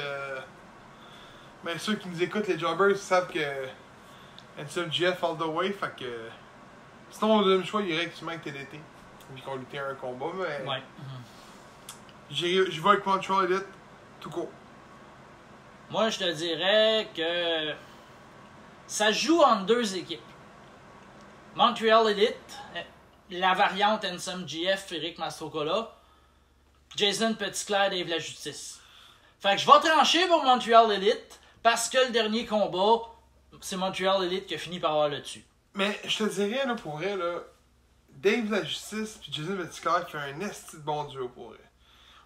ben, ceux qui nous écoutent, les jobbers, ils savent que NCMGF all the way, fait que... Sinon, mon deuxième choix, il irait effectivement avec TDT, vu qu'on luttait un combat, mais... Ouais. Je vais avec Montreal Elite, tout court. Moi, je te dirais que ça joue entre deux équipes. Montreal Elite, la variante NSMGF, Eric Mastrocola, Jason Petitclerc, Dave La Justice. Fait que je vais trancher pour Montreal Elite parce que le dernier combat, c'est Montreal Elite qui a fini par avoir le dessus. Mais je te dirais, là, pour vrai, là, Dave La Justice et Jason Petitclerc qui fait un esti de bon duo pour vrai.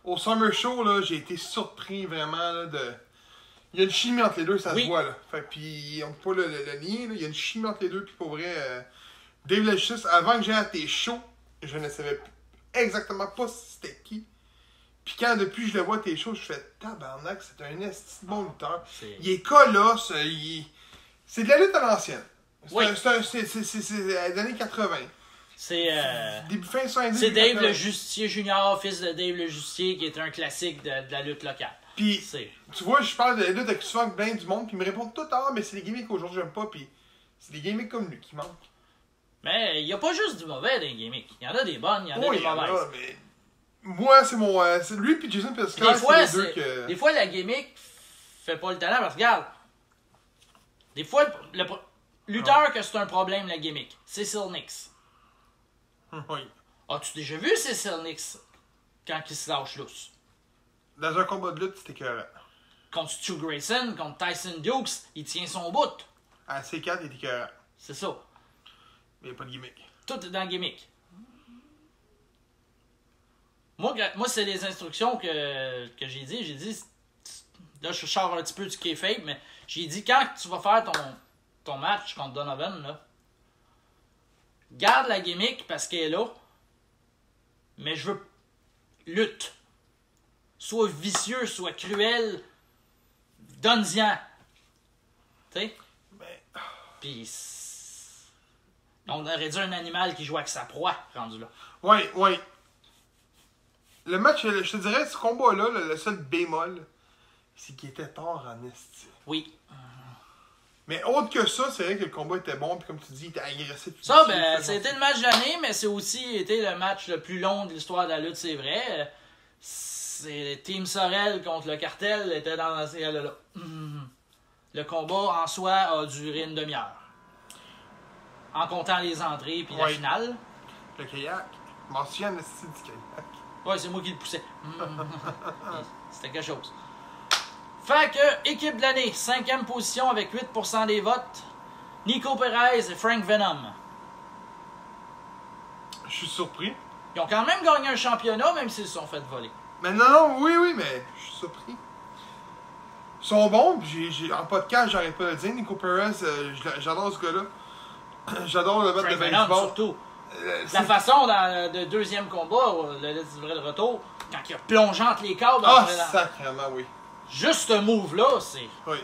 Au Summer Show, là, j'ai été surpris vraiment là, de... Il y a une chimie entre les deux, ça se voit, là. Fait puis on peut pas le nier, là. Il y a une chimie entre les deux, puis pour vrai, Dave La Justice, avant que j'aille à tes shows, je ne savais exactement pas si c'était qui. Puis quand depuis je le vois à tes shows, je fais tabarnak, c'est un esti de bon lutteur. Il est colosse, c'est de la lutte à l'ancienne. C'est les années 80. C'est Début fin 70. c'est Dave le Justicier Junior, fils de Dave le Justicier, qui est un classique de la lutte locale. Puis, C'est... tu vois, je parle de lutte avec souvent plein du monde, puis ils me répondent tout mais c'est des gimmicks aujourd'hui, j'aime pas, puis c'est des gimmicks comme lui qui manquent. Mais il n'y a pas juste du mauvais dans les gimmicks. Il y en a des bonnes, il y en a Oui, des mauvaises. mais moi, c'est mon. C'est lui puis Jason Pescar, c'est les deux que. Des fois, la gimmick fait pas le talent, parce que regarde, des fois, le lutteur que c'est un problème, la gimmick, c'est Cecil Nix. Oui. As-tu déjà vu Cecil Nix quand il se lâche lousse? Dans un combat de lutte, c'était écœurant. Contre Stu Grayson, contre Tyson Dukes, il tient son bout. À C4, il était écœurant. C'est ça. Mais il n'y a pas de gimmick. Tout est dans le gimmick. Moi c'est les instructions que j'ai dit. J'ai dit, là, je sors un petit peu du kayfabe, mais j'ai dit, quand tu vas faire ton match contre Donovan, là, garde la gimmick parce qu'elle est là, mais je veux lutte. Soit vicieux, soit cruel, donne-y-en. Tu sais? Ben, Puis, on aurait dit un animal qui joue avec sa proie, rendu là. oui. Le match, je te dirais, ce combat-là, le seul bémol, c'est qu'il était tard en esti. Oui. Mais autre que ça, c'est vrai que le combat était bon, puis comme tu dis, il était agressif. Ça, ben, c'était le match de l'année, mais c'est aussi été le match le plus long de l'histoire de la lutte, c'est vrai. C'est Team Sorel contre le Cartel était dans ces là. Le combat en soi a duré une demi-heure. En comptant les entrées puis la finale. Le kayak. Mentionne le style du kayak. Ouais, c'est moi qui le poussais. C'était quelque chose. Fait que, équipe de l'année, 5e position avec 8% des votes. Nico Perez et Frank Venom. Je suis surpris. Ils ont quand même gagné un championnat, même s'ils se sont fait voler. Mais non, oui, mais je suis surpris. Ils sont bons, en podcast, j'arrête pas de le dire. Nico Perez, j'adore ce gars-là. J'adore le match de Venom, baseball. surtout. La façon dans le deuxième combat, le retour, quand il a plongé entre les câbles. Ah, sacrément, oui. Juste ce move-là, c'est... Oui.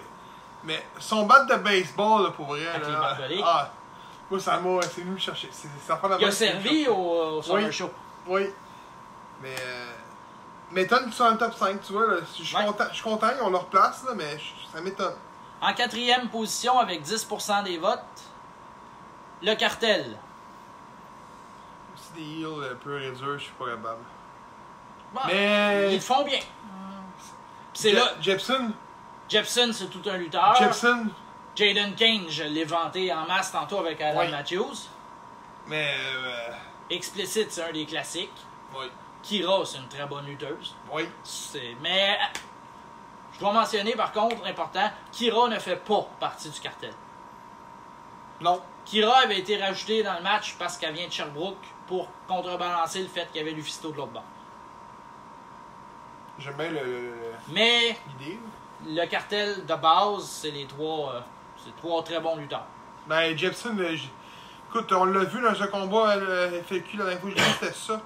Mais son bat de baseball, là, pour vrai, avec les là, barbelés. moi, ça m'a... C'est venu me chercher. Ça fait Il a servi au Summer Show. Oui. Mais... m'étonne qu'ils soient dans le top 5, tu vois. Là. Je suis content, ils ont leur place, là, mais ça m'étonne. En 4e position, avec 10% des votes, le Cartel. C'est des heals peu réduits, je suis pas capable. Bon, mais... ils le font bien. C'est là... Jepson, c'est tout un lutteur. Jepson. Jaden Kane, je l'ai vanté en masse tantôt avec Alan Matthews. Mais... Explicit, c'est un des classiques. Oui. Kira, c'est une très bonne lutteuse. Oui. Mais je dois mentionner par contre, important, Kira ne fait pas partie du Cartel. Non. Kira avait été rajoutée dans le match parce qu'elle vient de Sherbrooke pour contrebalancer le fait qu'il y avait Lufisto de l'autre bord. J'aime bien Mais l'idée. le Cartel de base, c'est les trois très bons lutteurs. Ben, Jepson, écoute, on l'a vu dans un combat FAQ la dernière fois que j'ai vu, c'était ça.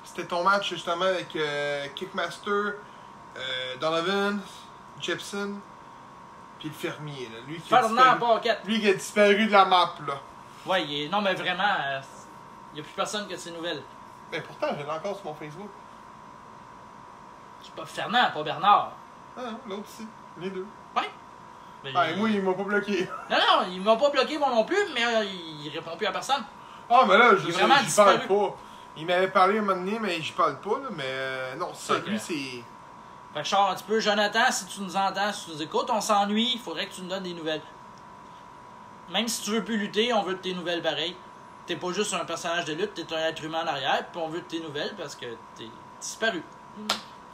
C'était ton match justement avec Kickmaster, Donovan, Jepson, puis le fermier. Là. Lui, Fernand Paquette. Lui qui a disparu de la map. Là. Ouais, non, mais vraiment, il n'y a plus personne que de ses nouvelles. Mais pourtant, je l'ai encore sur mon Facebook. C'est pas Fernand, pas Bernard. Ah, l'autre aussi. Les deux. Ouais. Ben, moi, il m'a pas bloqué. Non, il m'a pas bloqué moi non plus, mais il répond plus à personne. Ah, mais là, je vraiment j'y parle pas. Il m'avait parlé un moment donné, mais j'y parle pas. Là, mais non, ça, lui, c'est... Fait que je sors un petit peu. Jonathan, si tu nous entends, si tu nous écoutes, on s'ennuie, il faudrait que tu nous donnes des nouvelles. Même si tu veux plus lutter, on veut de tes nouvelles pareil. T'es pas juste un personnage de lutte, t'es un être humain en arrière, puis on veut de tes nouvelles parce que t'es disparu.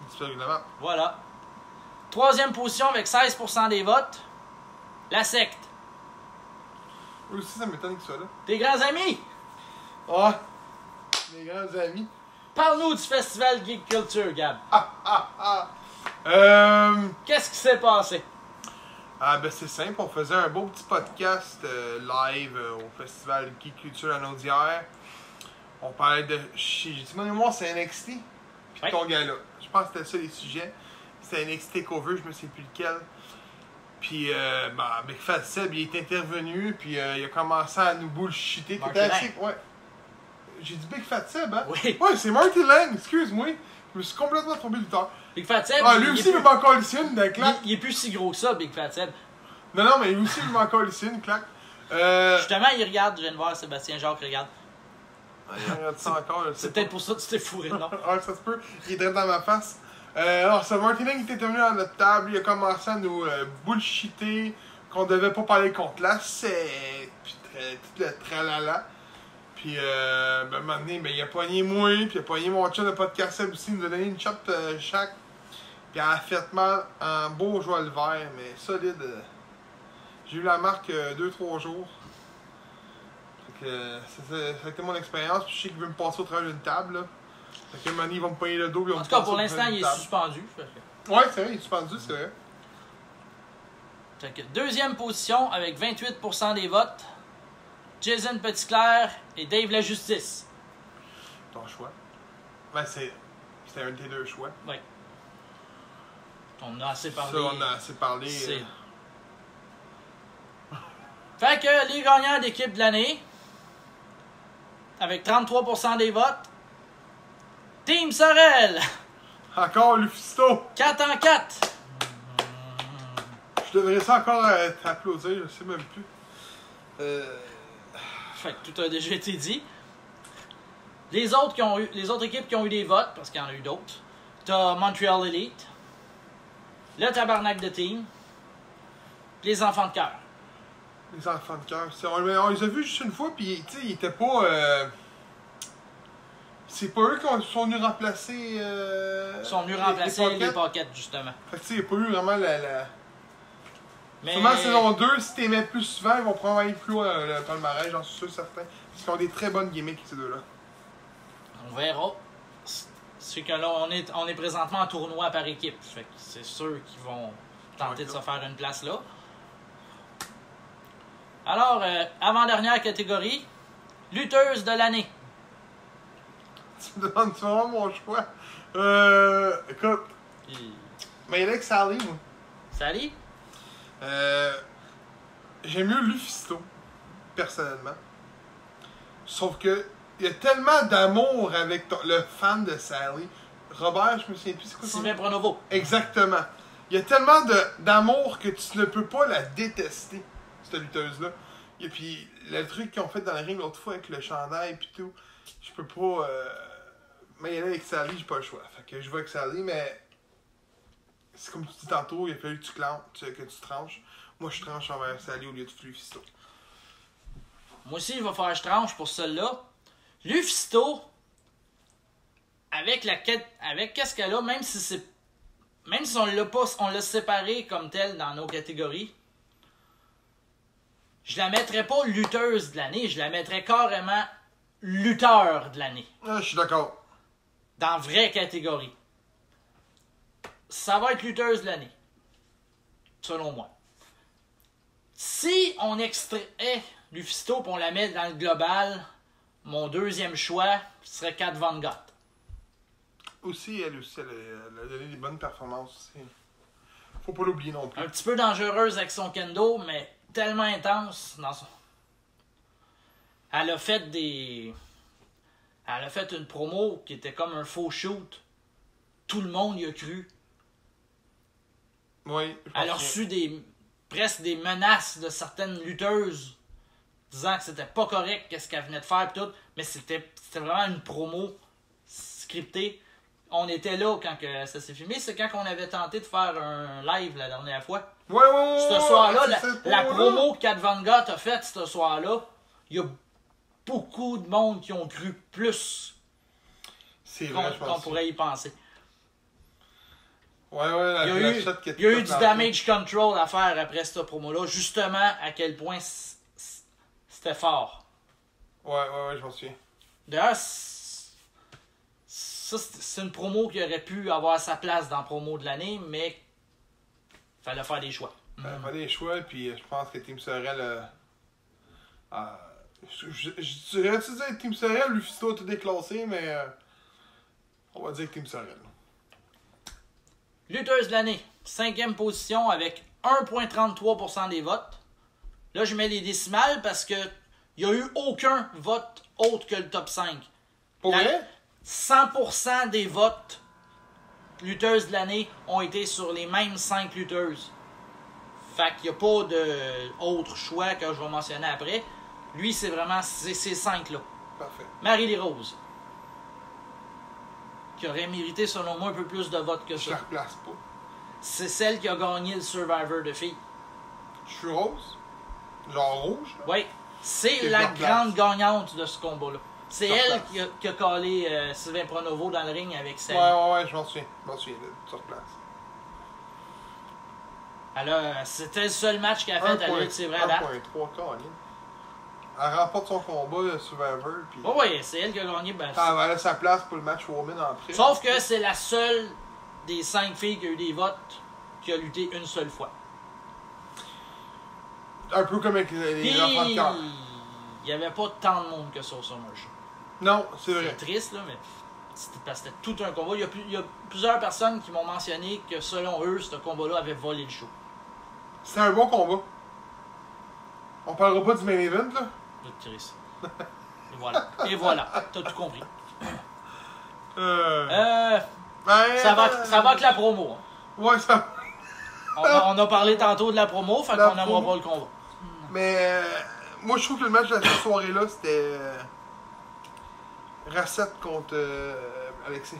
Disparu de la map. Voilà. 3e position avec 16% des votes. La secte. Oui, aussi, ça m'étonne qu'il soit là. Tes grands amis. Ah! Mes grands amis. Parle-nous du festival Geek Culture, Gab. Qu'est-ce qui s'est passé? Ah, ben c'est simple, on faisait un beau petit podcast live au festival Geek Culture en Audière. On parlait de... J'ai dit, mon mémoire, c'est NXT. Puis ton gars-là. Je pense que c'était ça les sujets. C'était NXT Takeover, je me sais plus lequel. Puis, Fat Seb, il est intervenu, puis il a commencé à nous bullshiter. Ouais. J'ai dit Big Fat Seb, hein? Oui. Ouais, c'est Marty Lang, excuse-moi. Je me suis complètement trompé de lutteur. Big Fat Seb. Ah, lui aussi, il m'a encore ici une claque. Il est plus si gros que ça, Big Fat Seb. Non, mais lui aussi, il m'a encore ici une claque. Justement, il regarde, je viens de voir Sébastien Jacques regarde. Il regarde ça encore. C'est peut-être pour ça que tu t'es fourré, non? Ah, ça se peut. Il est direct dans ma face. Alors, ça, Marty Lang était venu à notre table. Il a commencé à nous bullshiter qu'on devait pas parler contre la SEC. Puis tout le tralala. Puis, à un moment donné, ben, il a pogné moi. Puis, il a pogné mon chum de podcast aussi. Il nous a donné une chop chaque. Puis, elle a fait mal en beau joie le vert. Mais solide. J'ai eu la marque 2-3 jours. Fait que ça a été mon expérience. Puis je sais qu'il veut me passer au travers d'une table. Là. Fait que Manny va me payer le dos. En tout cas, pour l'instant, il est suspendu. Ouais, c'est vrai, il est suspendu, c'est vrai. Fait que deuxième position avec 28% des votes. Jason Petitclerc et Dave La Justice. Ton choix. Ben, c'était un de tes deux choix. Oui. On a assez parlé. Ça, on a assez parlé. Fait que les gagnants d'équipe de l'année, avec 33% des votes, Team Sorel. Encore Lufisto. 4 en 4. Je devrais ça encore t'applaudir, je sais même plus. Fait que tout a déjà été dit. Les autres équipes qui ont eu des votes, parce qu'il y en a eu d'autres, t'as Montreal Elite, le Tabarnak de Team, les Enfants de Cœur. Les Enfants de Cœur. On les a vus juste une fois, puis tu sais, ils étaient pas. C'est pas eux qui sont venus remplacer. Ils sont venus remplacer les Pockets, justement. Fait que tu sais, il n'y a pas eu vraiment la. Mais... Sûrement saison 2, si tu mets plus souvent, ils vont probablement aller plus loin le palmarès, j'en suis sûr certain. Parce qu'ils ont des très bonnes gimmicks, ces deux-là. On verra. C'est que là, on est présentement en tournoi par équipe. Fait que c'est sûr qu'ils vont tenter de se faire une place là. Alors, avant-dernière catégorie, lutteuse de l'année. Tu me demandes vraiment mon choix. Écoute. Mais il est avec Sally, moi. Sally? J'aime mieux Lufisto, personnellement. Sauf que il y a tellement d'amour avec le fan de Sally. Robert, je me souviens plus, c'est quoi son nom? Sylvain Pronovo. Exactement. Il y a tellement d'amour que tu ne peux pas la détester, cette lutteuse-là. Et puis, le truc qu'ils ont fait dans le ring l'autre fois avec le chandail et tout, je peux pas. Mais il y en a avec Sally, j'ai pas le choix. Fait que je vais avec Sally, mais. C'est comme tu dis tantôt, il a fallu que tu tranches. Moi, je tranche envers Sally au lieu de Lufisto. Moi aussi, il va falloir que je tranche pour celle-là. Lufisto, avec qu'est-ce qu'elle a, même si on l'a séparé comme tel dans nos catégories, je la mettrais pas lutteuse de l'année, je la mettrais carrément lutteur de l'année. Ah, je suis d'accord. Dans vraie catégorie. Ça va être lutteuse de l'année. Selon moi. Si on extrait Lufisto et on la met dans le global, mon deuxième choix serait Kat Von Gott. Aussi, elle a donné des bonnes performances aussi. Faut pas l'oublier non plus. Un petit peu dangereuse avec son kendo, mais tellement intense dans son... Elle a fait une promo qui était comme un faux shoot. Tout le monde y a cru. Oui. Elle a reçu presque des menaces de certaines lutteuses disant que c'était pas correct qu'est-ce qu'elle venait de faire et tout, mais c'était vraiment une promo scriptée. On était là quand que ça s'est filmé, c'est quand on avait tenté de faire un live la dernière fois. Ouais. Ce soir-là, la promo que Kat Von Gott a faite ce soir-là, il y a beaucoup de monde qui ont cru plus qu'on pourrait y penser. Ouais, il y a eu du damage control à faire après cette promo-là, justement à quel point c'était fort. Ouais, je m'en souviens. D'ailleurs, ça, c'est une promo qui aurait pu avoir sa place dans la promo de l'année, mais il fallait faire des choix. Il fallait des choix, puis je pense que Team Sorel je dirais-tu dire Team Sorel, Lufisto a tout déclassé, mais on va dire Team Sorel. Lutteuse de l'année, 5e position avec 1,33% des votes. Là, je mets les décimales parce que Il n'y a eu aucun vote autre que le top 5. Pour vrai? 100% des votes lutteuses de l'année ont été sur les mêmes 5 lutteuses. Fait qu'il n'y a pas d'autre choix que je vais mentionner après. Lui, c'est vraiment ces 5-là. Parfait. Marie-Lee Rose, qui aurait mérité, selon moi, un peu plus de votes que Je ça. la replace pas. C'est celle qui a gagné le Survivor de filles. Je suis rose. Genre rouge. Là. Oui, c'est Et la je la grande replace. gagnante de ce combat-là. C'est Je la elle replace. qui a collé Sylvain Pronovo dans le ring avec Sally. Ouais, je m'en souviens. Tu replaces. C'était le seul match qu'elle a fait à la lutte, c'est vrai, à date. 1.3 Caroline. Elle remporte son combat, le Survivor. Puis Oui, c'est elle qui a gagné. Ben, elle a sa place pour le match Woman après. sauf que c'est la seule des 5 filles qui a eu des votes qui a lutté une seule fois. Un peu comme avec les Puis, enfants de cœur. il n'y avait pas tant de monde que ça au Summer Show. Non, c'est C'est vrai. triste, là, mais parce que c'était tout un combat. Il y a plusieurs personnes qui m'ont mentionné que selon eux, ce combat-là avait volé le show. C'était un bon combat. On parlera pas du main event, là. C'est triste. Et voilà. Et voilà. T'as tout compris. Ben, Ça va avec la promo. Hein. Ouais, ça. On a parlé tantôt de la promo, fait La qu'on n'aimera promo. pas le combat. Mais moi, je trouve que le match de cette soirée-là, c'était Racette contre Alexis.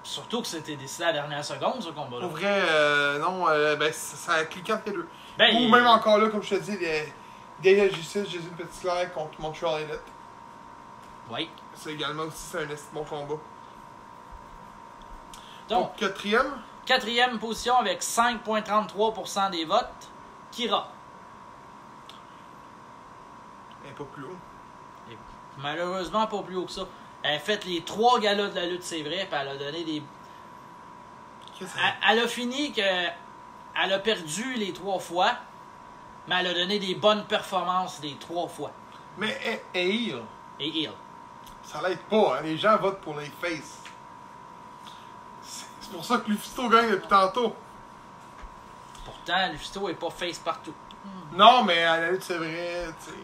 Surtout que c'était décidé à la dernière seconde, ce combat-là. Pour vrai, non, ben, ça a cliqué entre les deux. Ben, Ou même encore là, comme je te dis, Daniel Justice, Jésus Petit-Clair contre Montreal Elite. Oui. C'est également aussi un bon combat. Donc, Quatrième, 4e position avec 5,33% des votes, Kira. elle n'est pas plus haut. Et malheureusement, pas plus haut que ça. Elle a fait les 3 galas de la lutte, c'est vrai, puis elle a donné des... Qu'est-ce que Elle a fini que... Elle a perdu les 3 fois, mais elle a donné des bonnes performances les 3 fois. Mais heel, Et heel. ça l'aide pas, hein. Les gens votent pour les faces. C'est pour ça que Lufisto gagne depuis tantôt. Pourtant, Lufisto est pas face partout. Non, mais à la lutte, c'est vrai, tu sais.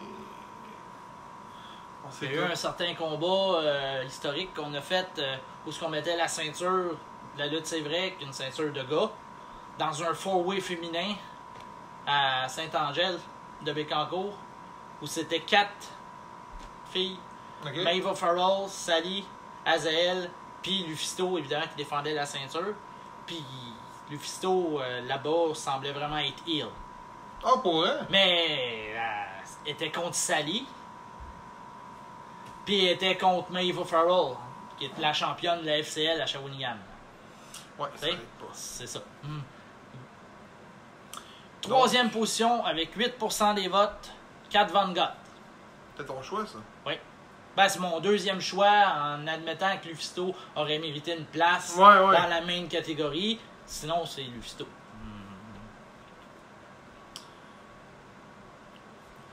On Il sait y a eu tout. un certain combat historique qu'on a fait où on mettait la ceinture de la lutte, c'est vrai, qu'une ceinture de gars, dans un four-way féminin à Saint-Angèle de Bécancour, où c'était 4 filles, Ok. Maeva Farrell, Sally, Azael, puis Lufisto, évidemment, qui défendait la ceinture. Puis Lufisto, là-bas, semblait vraiment être heel. Ah, pour vrai? Mais elle était contre Sally. Puis elle était contre Maeva Farrell, qui est la championne de la FCL à Shawinigan. Ouais, ça T'sais, l'aide pas. c'est ça. Troisième position avec 8% des votes, Kat Von Gogh. C'est ton choix, ça. Oui. Ben, c'est mon deuxième choix en admettant que Lufisto aurait mérité une place Ouais. dans la main catégorie. Sinon, c'est Lufisto.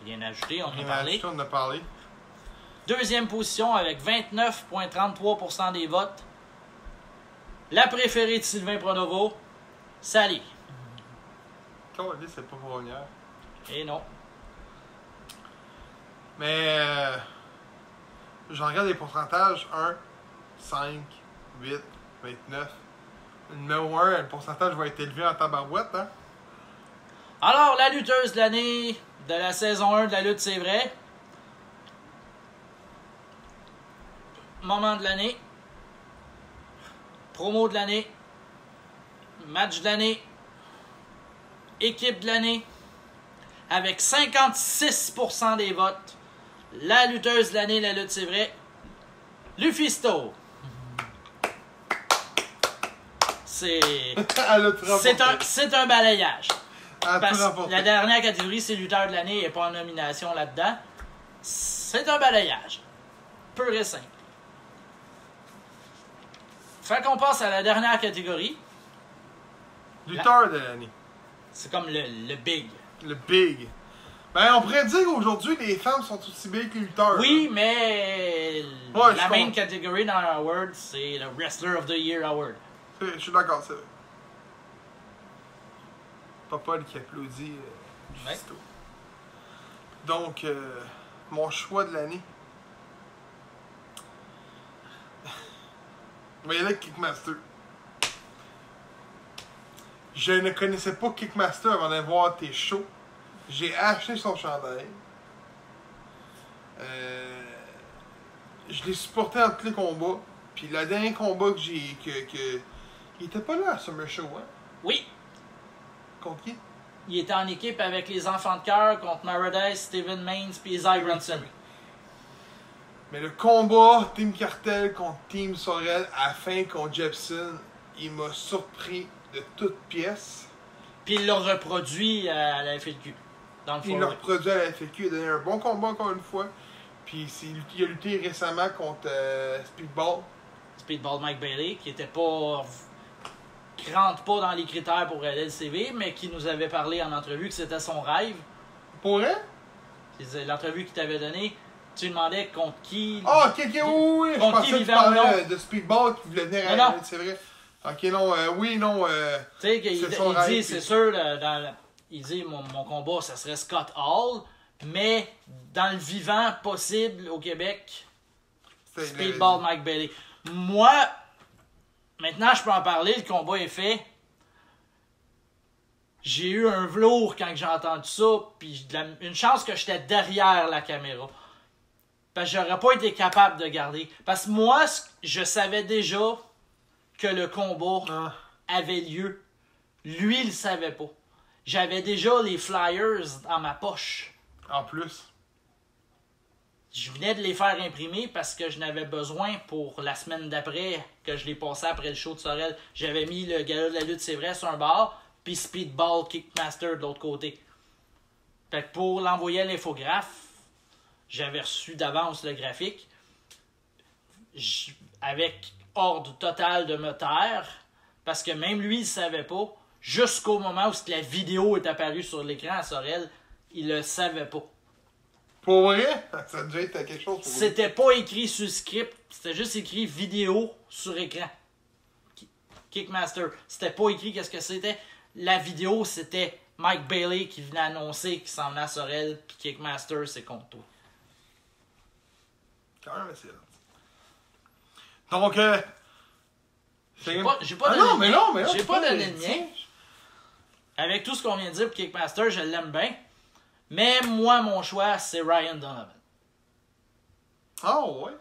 Rien à ajouter, on en a parlé. On en a parlé. Deuxième position avec 29,33% des votes. La préférée de Sylvain Pronovo, Sally. Quand on dit, c'est pas pour hier. Et non. Mais j'en regarde les pourcentages 1, 5, 8, 29. Le numéro 1, le pourcentage va être élevé en tabarouette, hein? Alors, la lutteuse de l'année de la saison 1 de la lutte, c'est vrai. Moment de l'année. Promo de l'année. Match de l'année. Équipe de l'année. Avec 56% des votes. La lutteuse de l'année, la lutte, c'est vrai. Lufisto. C'est Elle a tout remporté. c'est un balayage. Elle a tout Parce que remporté. la dernière catégorie, c'est lutteur de l'année et pas en nomination là-dedans. C'est un balayage. Pur et simple. Fait qu'on passe à la dernière catégorie. Lutteur de l'année. C'est comme le big. Le big. Ben, on pourrait dire qu'aujourd'hui, les femmes sont aussi big que les lutteurs. Oui, là. mais Ouais, la je main comprends. catégorie dans l'award, c'est le Wrestler of the Year Award. Je suis d'accord, c'est vrai. Pas Paul qui applaudit Ouais. Justo. Donc, mon choix de l'année. Mais il y a là Kickmaster. Je ne connaissais pas Kickmaster avant d'aller voir tes shows. J'ai acheté son chandail. Je l'ai supporté dans tous les combats. Puis le dernier combat que j'ai. Il était pas là à Summer Show, hein? Oui. Contre qui? Il était en équipe avec les Enfants de Cœur contre Paradise, Steven Mains puis Isaiah Bronson. Mais le combat Team Cartel contre Team Sorel à la fin contre Jepson, il m'a surpris de toutes pièces. Puis il l'a reproduit à la FLQ. Dans le Il l'a reproduit à la FLQ, il a donné un bon combat encore une fois. Puis il a lutté récemment contre Speedball. Speedball Mike Bailey, qui était pas. Qui rentre pas dans les critères pour LLCV, mais qui nous avait parlé en entrevue que c'était son rêve. Pour vrai? L'entrevue qu'il t'avait donnée, tu lui demandais contre qui. Ah, ok, oui. Je pensais que tu parlais de Speedball qui voulait venir à non. C'est vrai. Ok, non, oui, non. Tu sais, il dit, c'est sûr, il dit, mon combat, ça serait Scott Hall, mais dans le vivant possible au Québec, Speedball Mike Bailey. Moi, maintenant, je peux en parler, le combat est fait. J'ai eu un velours quand j'ai entendu ça, puis une chance que j'étais derrière la caméra. Parce que j'aurais pas été capable de garder. Parce que moi, je savais déjà que le combat avait lieu. Lui, il le savait pas. J'avais déjà les flyers dans ma poche. En plus. Je venais de les faire imprimer parce que je n'avais besoin pour la semaine d'après, que je l'ai passé après le show de Sorel. J'avais mis le gala de la lutte, c'est vrai, sur un bar, puis Speedball Kickmaster de l'autre côté. Fait que pour l'envoyer à l'infographe, j'avais reçu d'avance le graphique avec ordre total de me taire, parce que même lui, il ne savait pas, jusqu'au moment où la vidéo est apparue sur l'écran à Sorel, il le savait pas. Pour vrai? Ça devait être quelque chose pour lui. C'était pas écrit sur le script, c'était juste écrit vidéo sur écran. Kickmaster. C'était pas écrit qu'est-ce que c'était. La vidéo, c'était Mike Bailey qui venait annoncer qu'il s'en venait à Sorel, puis Kickmaster, c'est contre toi. Quand même assez. Donc, j'ai pas donné j'ai pas donné le mien. Avec tout ce qu'on vient de dire pour Kickmaster, je l'aime bien. Mais moi, mon choix, c'est Ryan Donovan. Ah ouais?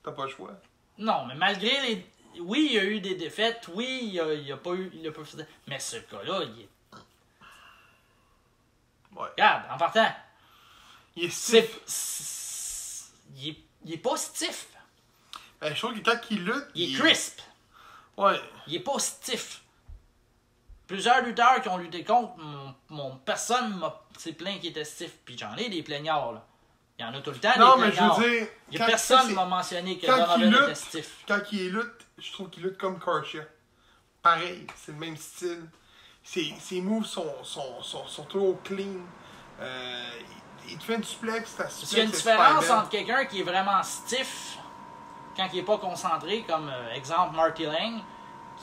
T'as pas le choix? Non, mais malgré les... Oui, il y a eu des défaites. Oui, il a pas eu... Il a pas fait... Mais ce gars-là, il est... Ouais. Regarde, en partant... Il est stiff. Il est pas stiff. Je trouve que quand il lutte... Il est crisp. Ouais. Il est pas stiff. Plusieurs lutteurs qui ont lutté contre, personne s'est plaint qu'il était stiff. Puis j'en ai des plaignards, là. Il y en a tout le temps, non, des plaignards. Non, mais je veux dire... Il y a personne qui m'a mentionné que Donovan était stiff. Quand il lutte, je trouve qu'il lutte comme Karshia. Pareil, c'est le même style. Ses moves sont toujours clean. Il te fait une suplex, ta suplex. Il y a une différence entre quelqu'un qui est vraiment stiff quand il n'est pas concentré, comme exemple Marty Lang,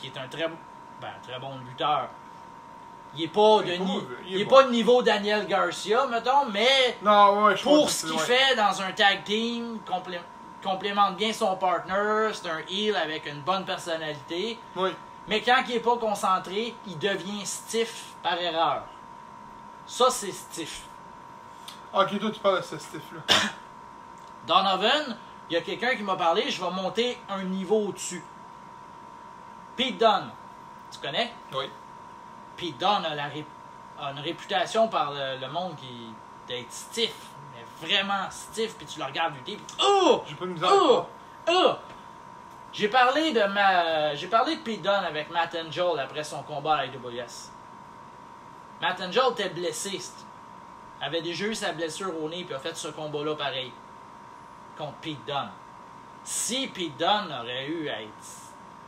qui est un très bon lutteur. Il n'est pas de niveau Daniel Garcia, mettons, mais non, ouais, pour ce qu'il fait dans un tag team, complémente bien son partner, c'est un heel avec une bonne personnalité. Oui. Mais quand il n'est pas concentré, il devient stiff par erreur. Ça, c'est stiff. Ok, toi, tu parles de ce stiff-là. Donovan, il y a quelqu'un qui m'a parlé, je vais monter un niveau au-dessus. Pete Dunne. Tu connais? Oui. Pete Dunne a une réputation par le monde d'être stiff. Mais vraiment stiff, puis tu le regardes lutter, puis j'ai pas de misère. J'ai parlé de Pete Dunne avec Matt Angel après son combat à l'AWS. Matt Angel était blessé. Avait déjà eu sa blessure au nez, puis a fait ce combat-là pareil. Contre Pete Dunne. Si Pete Dunne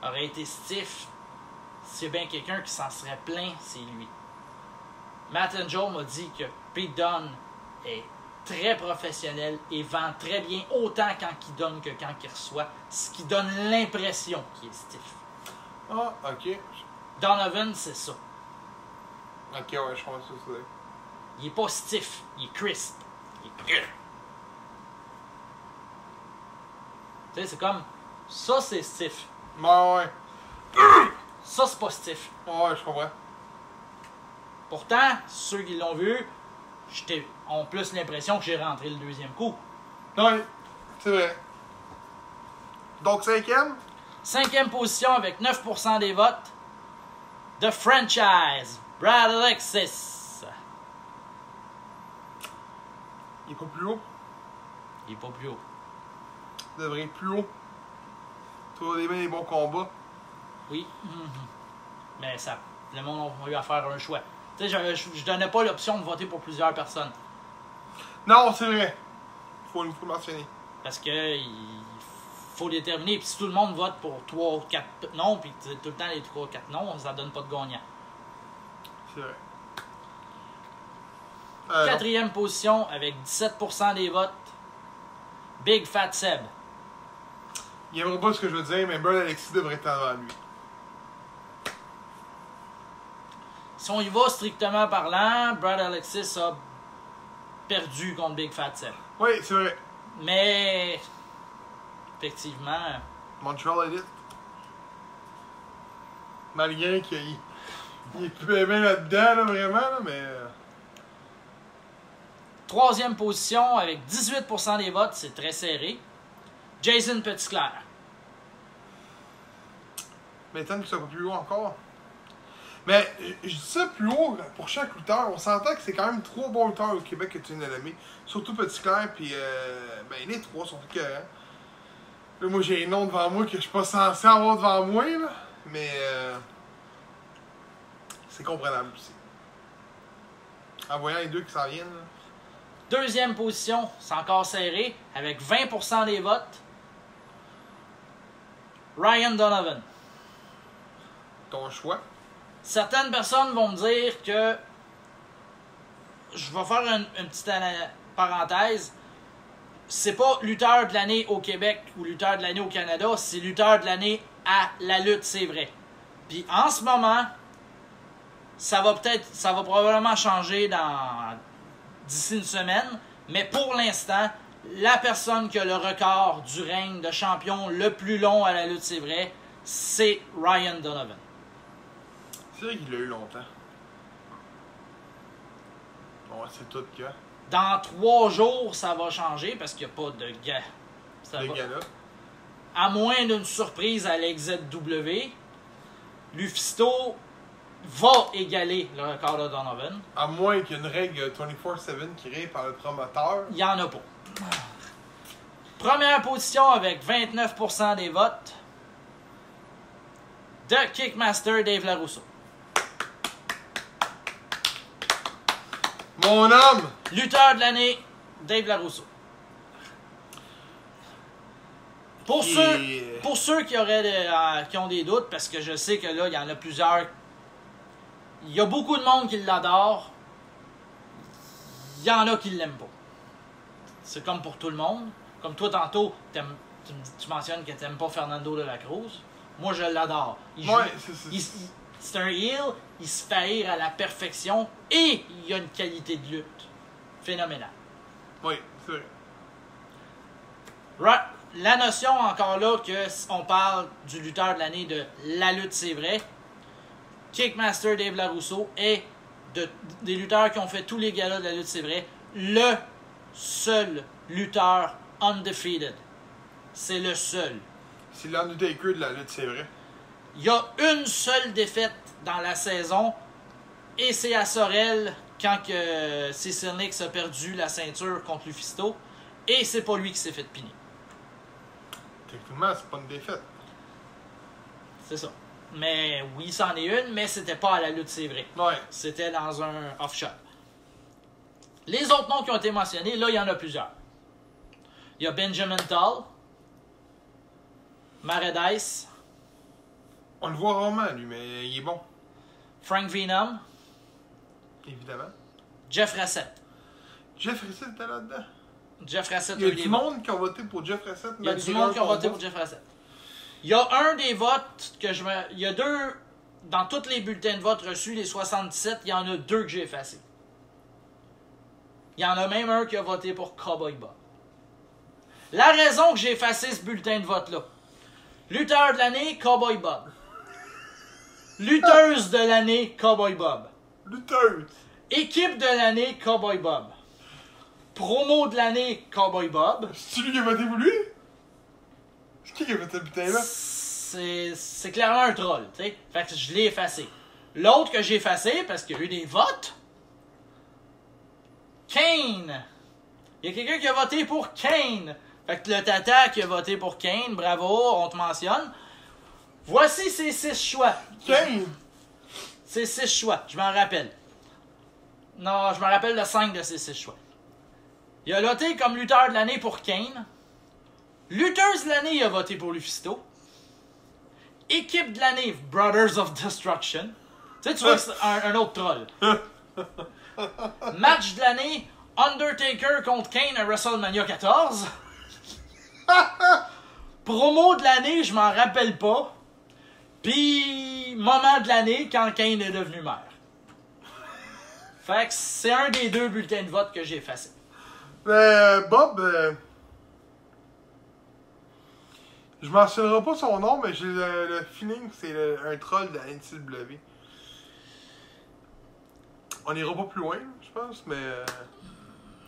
aurait été stiff, c'est bien quelqu'un qui s'en serait plaint, c'est lui. Matt Angel m'a dit que Pete Dunne est très professionnel et vend très bien autant quand il donne que quand il reçoit, ce qui donne l'impression qu'il est stiff. Ah, ok. Donovan, c'est ça. Ok, ouais, je pense que c'est ça. Il est pas stiff, il est crisp. Tu sais, c'est comme, ça c'est stiff. Ouais. Ça c'est pas stiff. Ouais, je comprends. Pourtant, ceux qui l'ont vu, ont plus l'impression que j'ai rentré le deuxième coup. Ouais, c'est vrai. Donc, 5e? 5e position avec 9% des votes. The Franchise, Brad Alexis. Il est pas plus haut. Il est pas plus haut. Il devrait être plus haut. Toujours des bons combats. Oui. Mais ça, le monde a eu à faire un choix. Tu sais, je donnais pas l'option de voter pour plusieurs personnes. Non, c'est vrai. Faut le mentionner. Parce que il faut déterminer. Puis si tout le monde vote pour 3 ou 4 non, puis tout le temps les 3 ou 4 non, ça donne pas de gagnant. C'est vrai. 4e position avec 17% des votes. Big Fat Seb. Il aimerait pas ce que je veux dire, mais Brad Alexis devrait être avant lui. Si on y va strictement parlant, Brad Alexis a perdu contre Big Fat Seb. Oui, c'est vrai. Mais effectivement, Montreal Elite. Malgré qu'il est plus bien là-dedans, là, vraiment, là, mais... 3e position avec 18% des votes, c'est très serré. Jason Petitclerc. Mais tant que ça va plus haut encore. Mais je dis ça plus haut pour chaque lutteur. On s'entend que c'est quand même 3 bons lutteurs au Québec que tu viens de nommer. Surtout Petitclerc, puis ben les 3 sont écœurants. Là, moi j'ai un nom devant moi que je suis pas censé avoir devant moi, là. Mais c'est comprenable aussi. En voyant les deux qui s'en viennent. Là. 2e position, c'est encore serré, avec 20% des votes. Ryan Donovan. Ton choix. Certaines personnes vont me dire que je vais faire une petite parenthèse. C'est pas lutteur de l'année au Québec ou lutteur de l'année au Canada, c'est lutteur de l'année à la lutte, c'est vrai. Puis en ce moment, ça va probablement changer d'ici une semaine, mais pour l'instant, la personne qui a le record du règne de champion le plus long à la lutte, c'est vrai, c'est Ryan Donovan. C'est vrai qu'il l'a eu longtemps. Bon, c'est tout que. Dans 3 jours, ça va changer parce qu'il n'y a pas de gars. Les gars-là. À moins d'une surprise à l'XZW, Lufisto va égaler le record de Donovan. À moins qu'il y ait une règle 24/7 créée par le promoteur. Il n'y en a pas. Première position avec 29% des votes de Kickmaster Dave Larousseau. Mon homme! Lutteur de l'année, Dave Larousseau. Pour ceux qui ont des doutes, parce que je sais que là, il y en a plusieurs. Il y a beaucoup de monde qui l'adore. Il y en a qui ne l'aiment pas. C'est comme pour tout le monde. Comme toi, tantôt, tu mentionnes que tu n'aimes pas Fernando de la Cruz. Moi, je l'adore. C'est un heel, il se fait haïr à la perfection et il a une qualité de lutte phénoménale. Oui, c'est vrai. La notion, encore là, qu'on parle du lutteur de l'année de la lutte, c'est vrai. Kickmaster Dave Larousseau est des lutteurs qui ont fait tous les galas de la lutte, c'est vrai. Le seul lutteur undefeated. C'est le seul. C'est l'Undertaker de la lutte, c'est vrai. Il y a une seule défaite dans la saison et c'est à Sorel quand Cecil Nix a perdu la ceinture contre Lufisto et c'est pas lui qui s'est fait piner. Techniquement, c'est pas une défaite. C'est ça. Mais oui, c'en est une, mais c'était pas à la lutte, c'est vrai. Ouais. C'était dans un off-shot. Les autres noms qui ont été mentionnés, là, il y en a plusieurs. Il y a Benjamin Tull, Maredis, on le voit rarement, lui, mais il est bon. Frank Venom, évidemment. Jeff Rassett. Jeff Rassett était là-dedans. Jeff Rassett. Il y a du monde qui a voté pour Jeff Rassett. Il y a du monde qui a voté pour Jeff Rassett. Il y a un des votes que il y a 2... Dans tous les bulletins de vote reçus, les 77, il y en a 2 que j'ai effacés. Il y en a même un qui a voté pour Cowboy Bob. La raison que j'ai effacé ce bulletin de vote-là. Lutteur de l'année, Cowboy Bob. Lutteuse de l'année, Cowboy Bob. Lutteuse. Équipe de l'année, Cowboy Bob. Promo de l'année, Cowboy Bob. C'est lui qui a voté pour lui? C'est qui a fait ce bulletin-là? C'est clairement un troll, tu sais. Fait que je l'ai effacé. L'autre que j'ai effacé, parce qu'il y a eu des votes, Kane. Il y a quelqu'un qui a voté pour Kane. Fait que le tata qui a voté pour Kane, bravo, on te mentionne. Voici ses 6 choix. Kane! Ses 6 choix, je m'en rappelle. Non, je me rappelle de 5 de ces 6 choix. Il a voté comme lutteur de l'année pour Kane. Lutteuse de l'année, il a voté pour Lufisto. Équipe de l'année, Brothers of Destruction. Tu sais, tu vois que c'est un autre troll. Match de l'année, Undertaker contre Kane à WrestleMania 14. Promo de l'année, je m'en rappelle pas. Puis, moment de l'année, quand Kane est devenu maire. Fait que c'est un des 2 bulletins de vote que j'ai effacé. Bob, je mentionnerai pas son nom, mais j'ai le feeling que c'est un troll de la NCW. On ira pas plus loin, je pense, mais...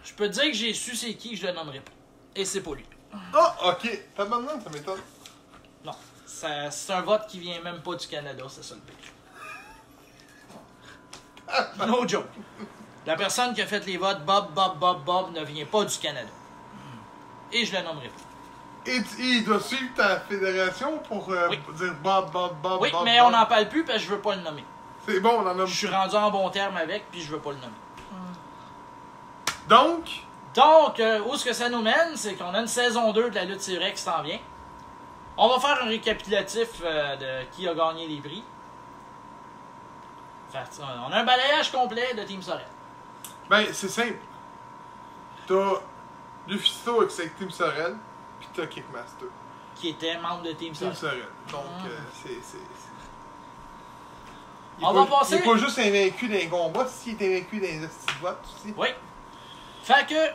Je peux te dire que j'ai su c'est qui, je le nommerai pas. Et c'est pas lui. Ah, ok. T'as maintenant, ça m'étonne. Non. C'est un vote qui vient même pas du Canada, c'est ça le pire. No joke. La personne qui a fait les votes, Bob, ne vient pas du Canada. Et je le nommerai pas. Et il doit suivre ta fédération pour Oui. dire Bob. Oui, Bob, mais Bob. on n'en parle plus parce que je veux pas le nommer. C'est bon, on en a... Je suis rendu en bon terme avec, puis je veux pas le nommer. Donc, Où est-ce que ça nous mène? C'est qu'on a une saison 2 de la lutte T-Rex qui s'en vient. On va faire un récapitulatif de qui a gagné les prix. Fait, on a un balayage complet de Team Sorel. ben, c'est simple. T'as Lufisto avec Team Sorel, pis t'as Kickmaster. Qui était membre de Team Team Sorel. Sorel. Donc, c'est... On va passer... Il est pas juste invaincu dans les combats, s'il est invaincu dans les petits votes aussi. Oui. Fait que,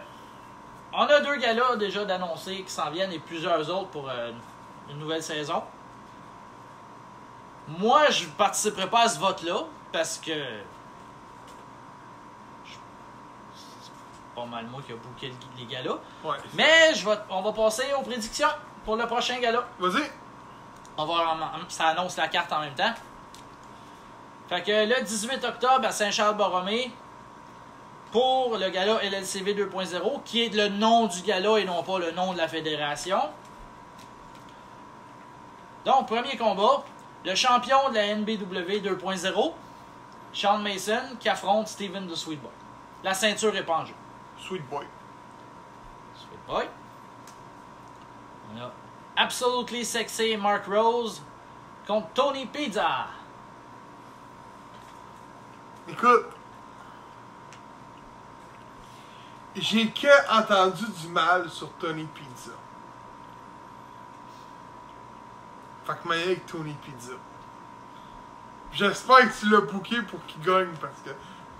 on a 2 galas déjà d'annoncer qui s'en viennent et plusieurs autres pour une nouvelle saison. Moi, je participerai pas à ce vote-là parce que c'est pas mal moi qui a booké les galas. Ouais. Mais on va passer aux prédictions pour le prochain gala. Vas-y. Ça annonce la carte en même temps. Fait que le 18 octobre à Saint-Charles-Borromée, pour le gala LLCV 2.0, qui est le nom du gala et non pas le nom de la fédération. Donc, premier combat, le champion de la NBW 2.0, Shawn Mason, qui affronte Steven the Sweet Boy. La ceinture est pas en jeu. Sweet Boy. Sweet Boy. On a Absolutely Sexy Mark Rose contre Tony Pizza. Écoute, j'ai que entendu du mal sur Tony Pizza. Fait que m'aille avec Tony Pizza. J'espère que tu l'as booké pour qu'il gagne parce que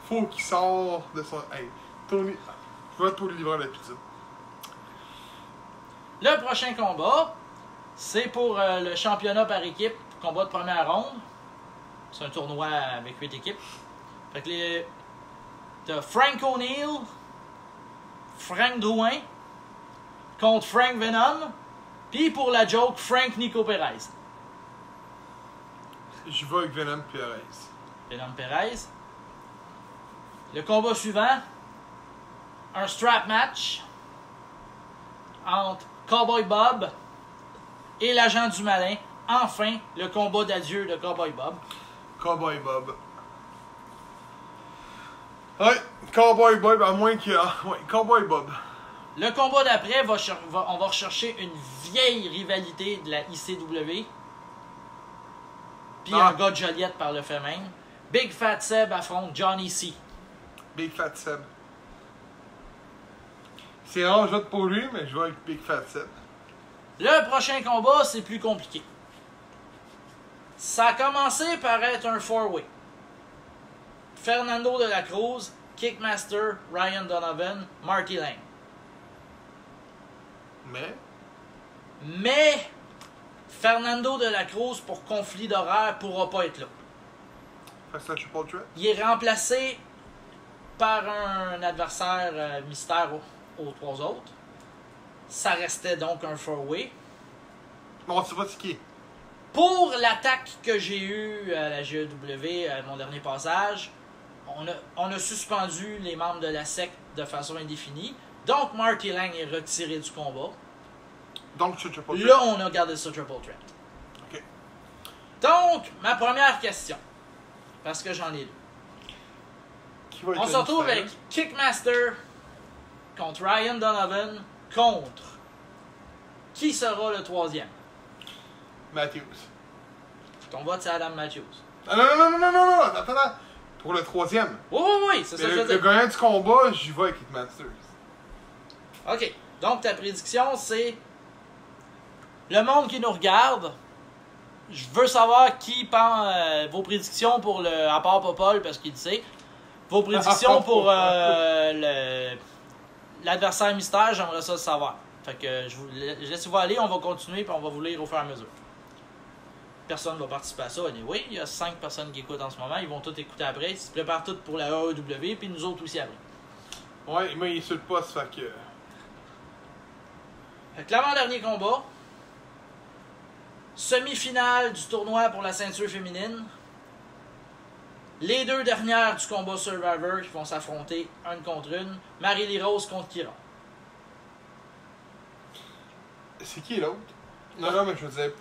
faut qu'il sorte de son... Hey, Tony... Je vais pour le livreur de pizza. Le prochain combat, c'est pour le championnat par équipe, combat de première ronde. C'est un tournoi avec 8 équipes. Fait que t'as Frank O'Neill, Frank Drouin contre Frank Venom, puis pour la joke, Frank Nico Perez. Je vais avec Venom Perez. Venom Perez. Le combat suivant, un strap match entre Cowboy Bob et l'agent du malin. Enfin, le combat d'adieu de Cowboy Bob. Cowboy Bob. Ouais, Cowboy Bob, à moins qu'il y a... Ouais, Cowboy Bob. Le combat d'après, on va rechercher une vieille rivalité de la ICW. Puis un gars de Joliette par le fait même. Big Fat Seb affronte Johnny C. Big Fat Seb. C'est rare, je vote pour lui, mais je vais avec Big Fat Seb. Le prochain combat, c'est plus compliqué. Ça a commencé par être un 4-way. Fernando de la Cruz, Kickmaster, Ryan Donovan, Marty Lang. Mais Fernando de la Cruz, pour conflit d'horaire, pourra pas être là. Fait que c'est un triple threat. Il est remplacé par un adversaire mystère aux trois autres. Ça restait donc un four-way. Bon, on sait pas c'est qui. Pour l'attaque que j'ai eue à la GEW, à mon dernier passage, on a suspendu les membres de la secte de façon indéfinie. Donc, Marty Lang est retiré du combat. Donc, c'est triple threat. Là, on a gardé ça triple threat. Ok. Donc, ma première question, parce que j'en ai deux. Qui va être On le se retrouve mystère? avec Kickmaster contre Ryan Donovan contre... Qui sera le troisième? Matthews. Ton vote, c'est Adam Matthews. Ah, non, attends. Pour le troisième. Oui, c'est ça que je veux Le dire. gagnant du combat, j'y vais avec Hitmasters. OK. Donc, ta prédiction, c'est... Le monde qui nous regarde, je veux savoir qui pense... vos prédictions pour le... À part Popol, parce qu'il le sait. Vos prédictions pour l'adversaire mystère, j'aimerais ça le savoir. Fait que je laisse-vous aller, on va continuer, puis on va vous lire au fur et à mesure. Personne ne va participer à ça. Anyway, il y a 5 personnes qui écoutent en ce moment. Ils vont tous écouter après. Ils se préparent tous pour la AEW, puis nous autres aussi après. Ouais, mais il est sur le poste, fait que... Fait que l'avant-dernier combat, semi-finale du tournoi pour la ceinture féminine. Les deux dernières du combat Survivor qui vont s'affronter une contre une. Marie-Lee Rose contre Kira. C'est qui l'autre? Non, mais je veux dire...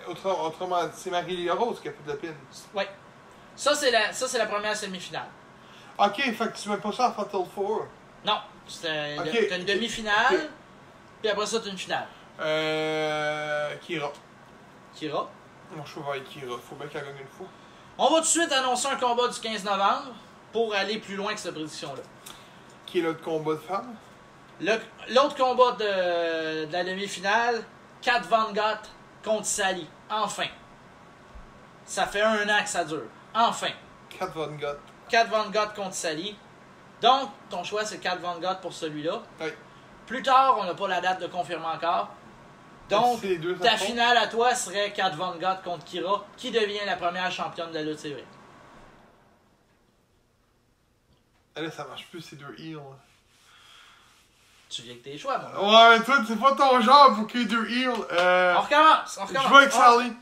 Autrement, c'est Marie-Lee Rose qui a fait de la pin. Ouais. Ça, c'est la première semi-finale. Ok, fait que tu mets pas ça à Fatal 4. Non, t'as Ok. une demi-finale, Ok. puis après ça, t'as une finale. Kira. Kira. Moi, je vais avec Kira. Faut bien qu'elle gagne une fois. On va tout de suite annoncer un combat du 15 novembre pour aller plus loin que cette prédiction-là. Qui est l'autre combat de femmes? L'autre combat de la demi-finale, Kat Von Gott contre Sally. Enfin. Ça fait 1 an que ça dure. Enfin. Kat Von Gott. Kat Von Gott contre Sally. Donc, ton choix, c'est Kat Von Gott pour celui-là. Oui. Plus tard, on n'a pas la date de confirmer encore. Donc, C'est les deux ta affrontent. finale à toi serait Kat Von Gott contre Kira, qui devient la première championne de la lutte, c'est vrai. Ah, là, ça marche plus, ces deux heels. Tu viens avec tes choix, mon gars. Ouais, mais toi, c'est pas ton genre pour qu'il y ait deux heels. On recommence. Je vais avec Sally.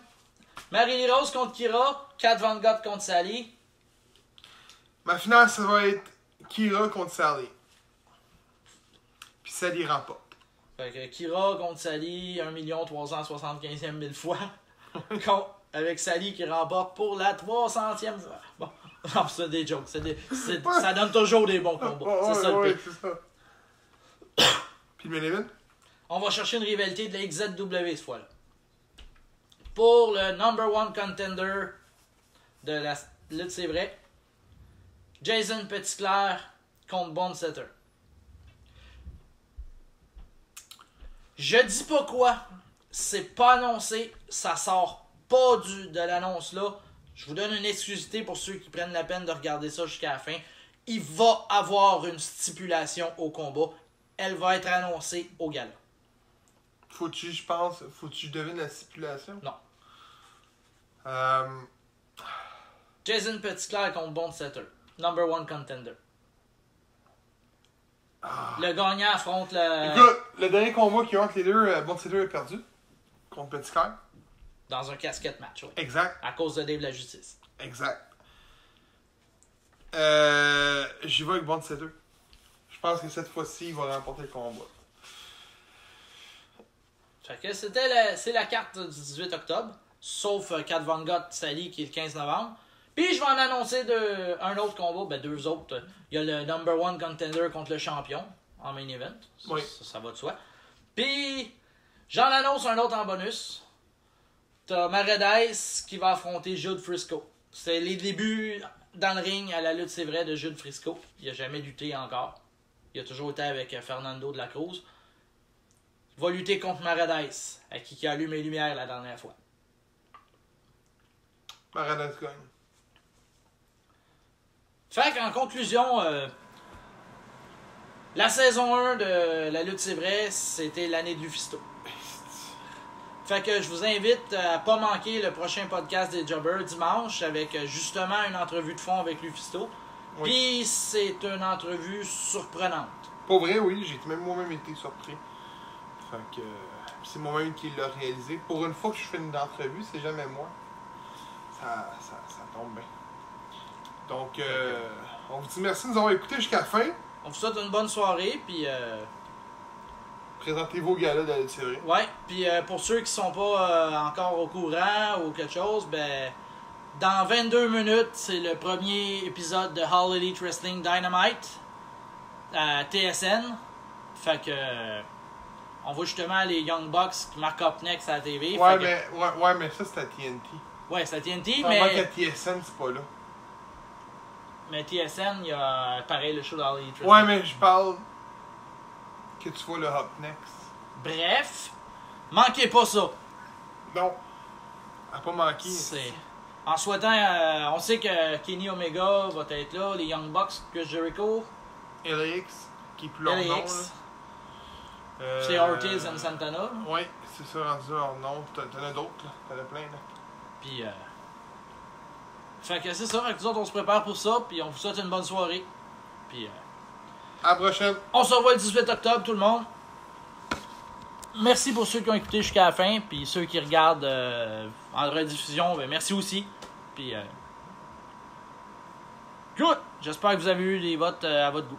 Marie-Lee Rose contre Kira, Kat Von Gott contre Sally. Ma finale, ça va être Kira contre Sally. Puis Sally remporte. Fait que Kira contre Sally, 1 375 000 fois. Avec Sally qui remporte pour la 300e fois. Bon, non, c'est des jokes. Ça donne toujours des bons combats. C'est ça le pire. c'est ça. Puis le main event? On va chercher une rivalité de la XZW cette fois-là. Pour le number 1 contender de la lutte, c'est vrai. Jason Petitclerc contre Bone Setter. Je dis pas quoi. C'est pas annoncé. Ça sort pas de l'annonce là. Je vous donne une exclusivité pour ceux qui prennent la peine de regarder ça jusqu'à la fin. Il va avoir une stipulation au combat. Elle va être annoncée au gala. Faut-tu, je pense, faut-tu que je devine la stipulation? Non. Euh, Jason Petitclerc contre Bone Setter. Number 1 contender. Le gagnant affronte le... Écoute, le dernier combat qu'ils ont entre les deux, Bone Setter a perdu. Contre Petitclerc. Dans un casquette match, oui. Exact. À cause de Dave la Justice. Exact. J'y vais avec Bone Setter. Je pense que cette fois-ci, il va remporter le combat. Fait que c'est la carte du 18 octobre. Sauf Kat Von Gott Sally qui est le 15 novembre. Puis je vais en annoncer un autre combat, deux autres. Il y a le number 1 contender contre le champion en main event. Oui. Ça va de soi. Puis j'en annonce un autre en bonus. T'as Maredais qui va affronter Jude Frisco. C'est les débuts dans le ring à la lutte, c'est vrai, de Jude Frisco. Il n'a jamais lutté encore. Il a toujours été avec Fernando de la Cruz. Il va lutter contre Maredais, à qui a allumé les lumières la dernière fois. Maradona gagne. Fait qu'en conclusion, La saison 1 de La lutte, c'est vrai, c'était l'année de Lufisto. Fait que je vous invite à pas manquer le prochain podcast des Jobbers dimanche avec justement une entrevue de fond avec Lufisto. Oui. Puis c'est une entrevue surprenante. Pour vrai, oui, j'ai même moi-même été surpris. Fait que c'est moi-même qui l'a réalisé. Pour une fois que je fais une entrevue, c'est jamais moi. Ça tombe bien. Donc, on vous dit merci de nous avoir écoutés jusqu'à la fin. On vous souhaite une bonne soirée, puis... Présentez-vous au gala de la lutte, c'est vrai. Ouais, puis pour ceux qui sont pas encore au courant ou quelque chose, ben... Dans 22 minutes, c'est le premier épisode de All Elite Wrestling Dynamite à TSN. Fait que... on voit justement les Young Bucks qui marquent Up Next à la TV. Ouais, que... mais ça, c'est à TNT. Ouais, c'est à TNT, mais... mais... qu'à TSN, c'est pas là. Mais TSN, il y a pareil le show d'All Elite Wrestling. Ouais, mais je parle que tu vois le Up Next. Bref, manquez pas ça. Non, à pas manquer. C'est... En souhaitant, on sait que Kenny Omega va être là, les Young Bucks, Chris Jericho, LAX, qui est plus leur nom. LAX, c'est Ortiz et Santana. Ouais, c'est ça, rendu leur nom. T'en as d'autres, là. T'en as plein, là. Puis, fait que c'est ça, fait que nous autres, on se prépare pour ça, puis on vous souhaite une bonne soirée. Puis, à la prochaine. On se revoit le 18 octobre, tout le monde. Merci pour ceux qui ont écouté jusqu'à la fin, puis ceux qui regardent en rediffusion, ben merci aussi. Puis, good! J'espère que vous avez eu les votes à votre goût.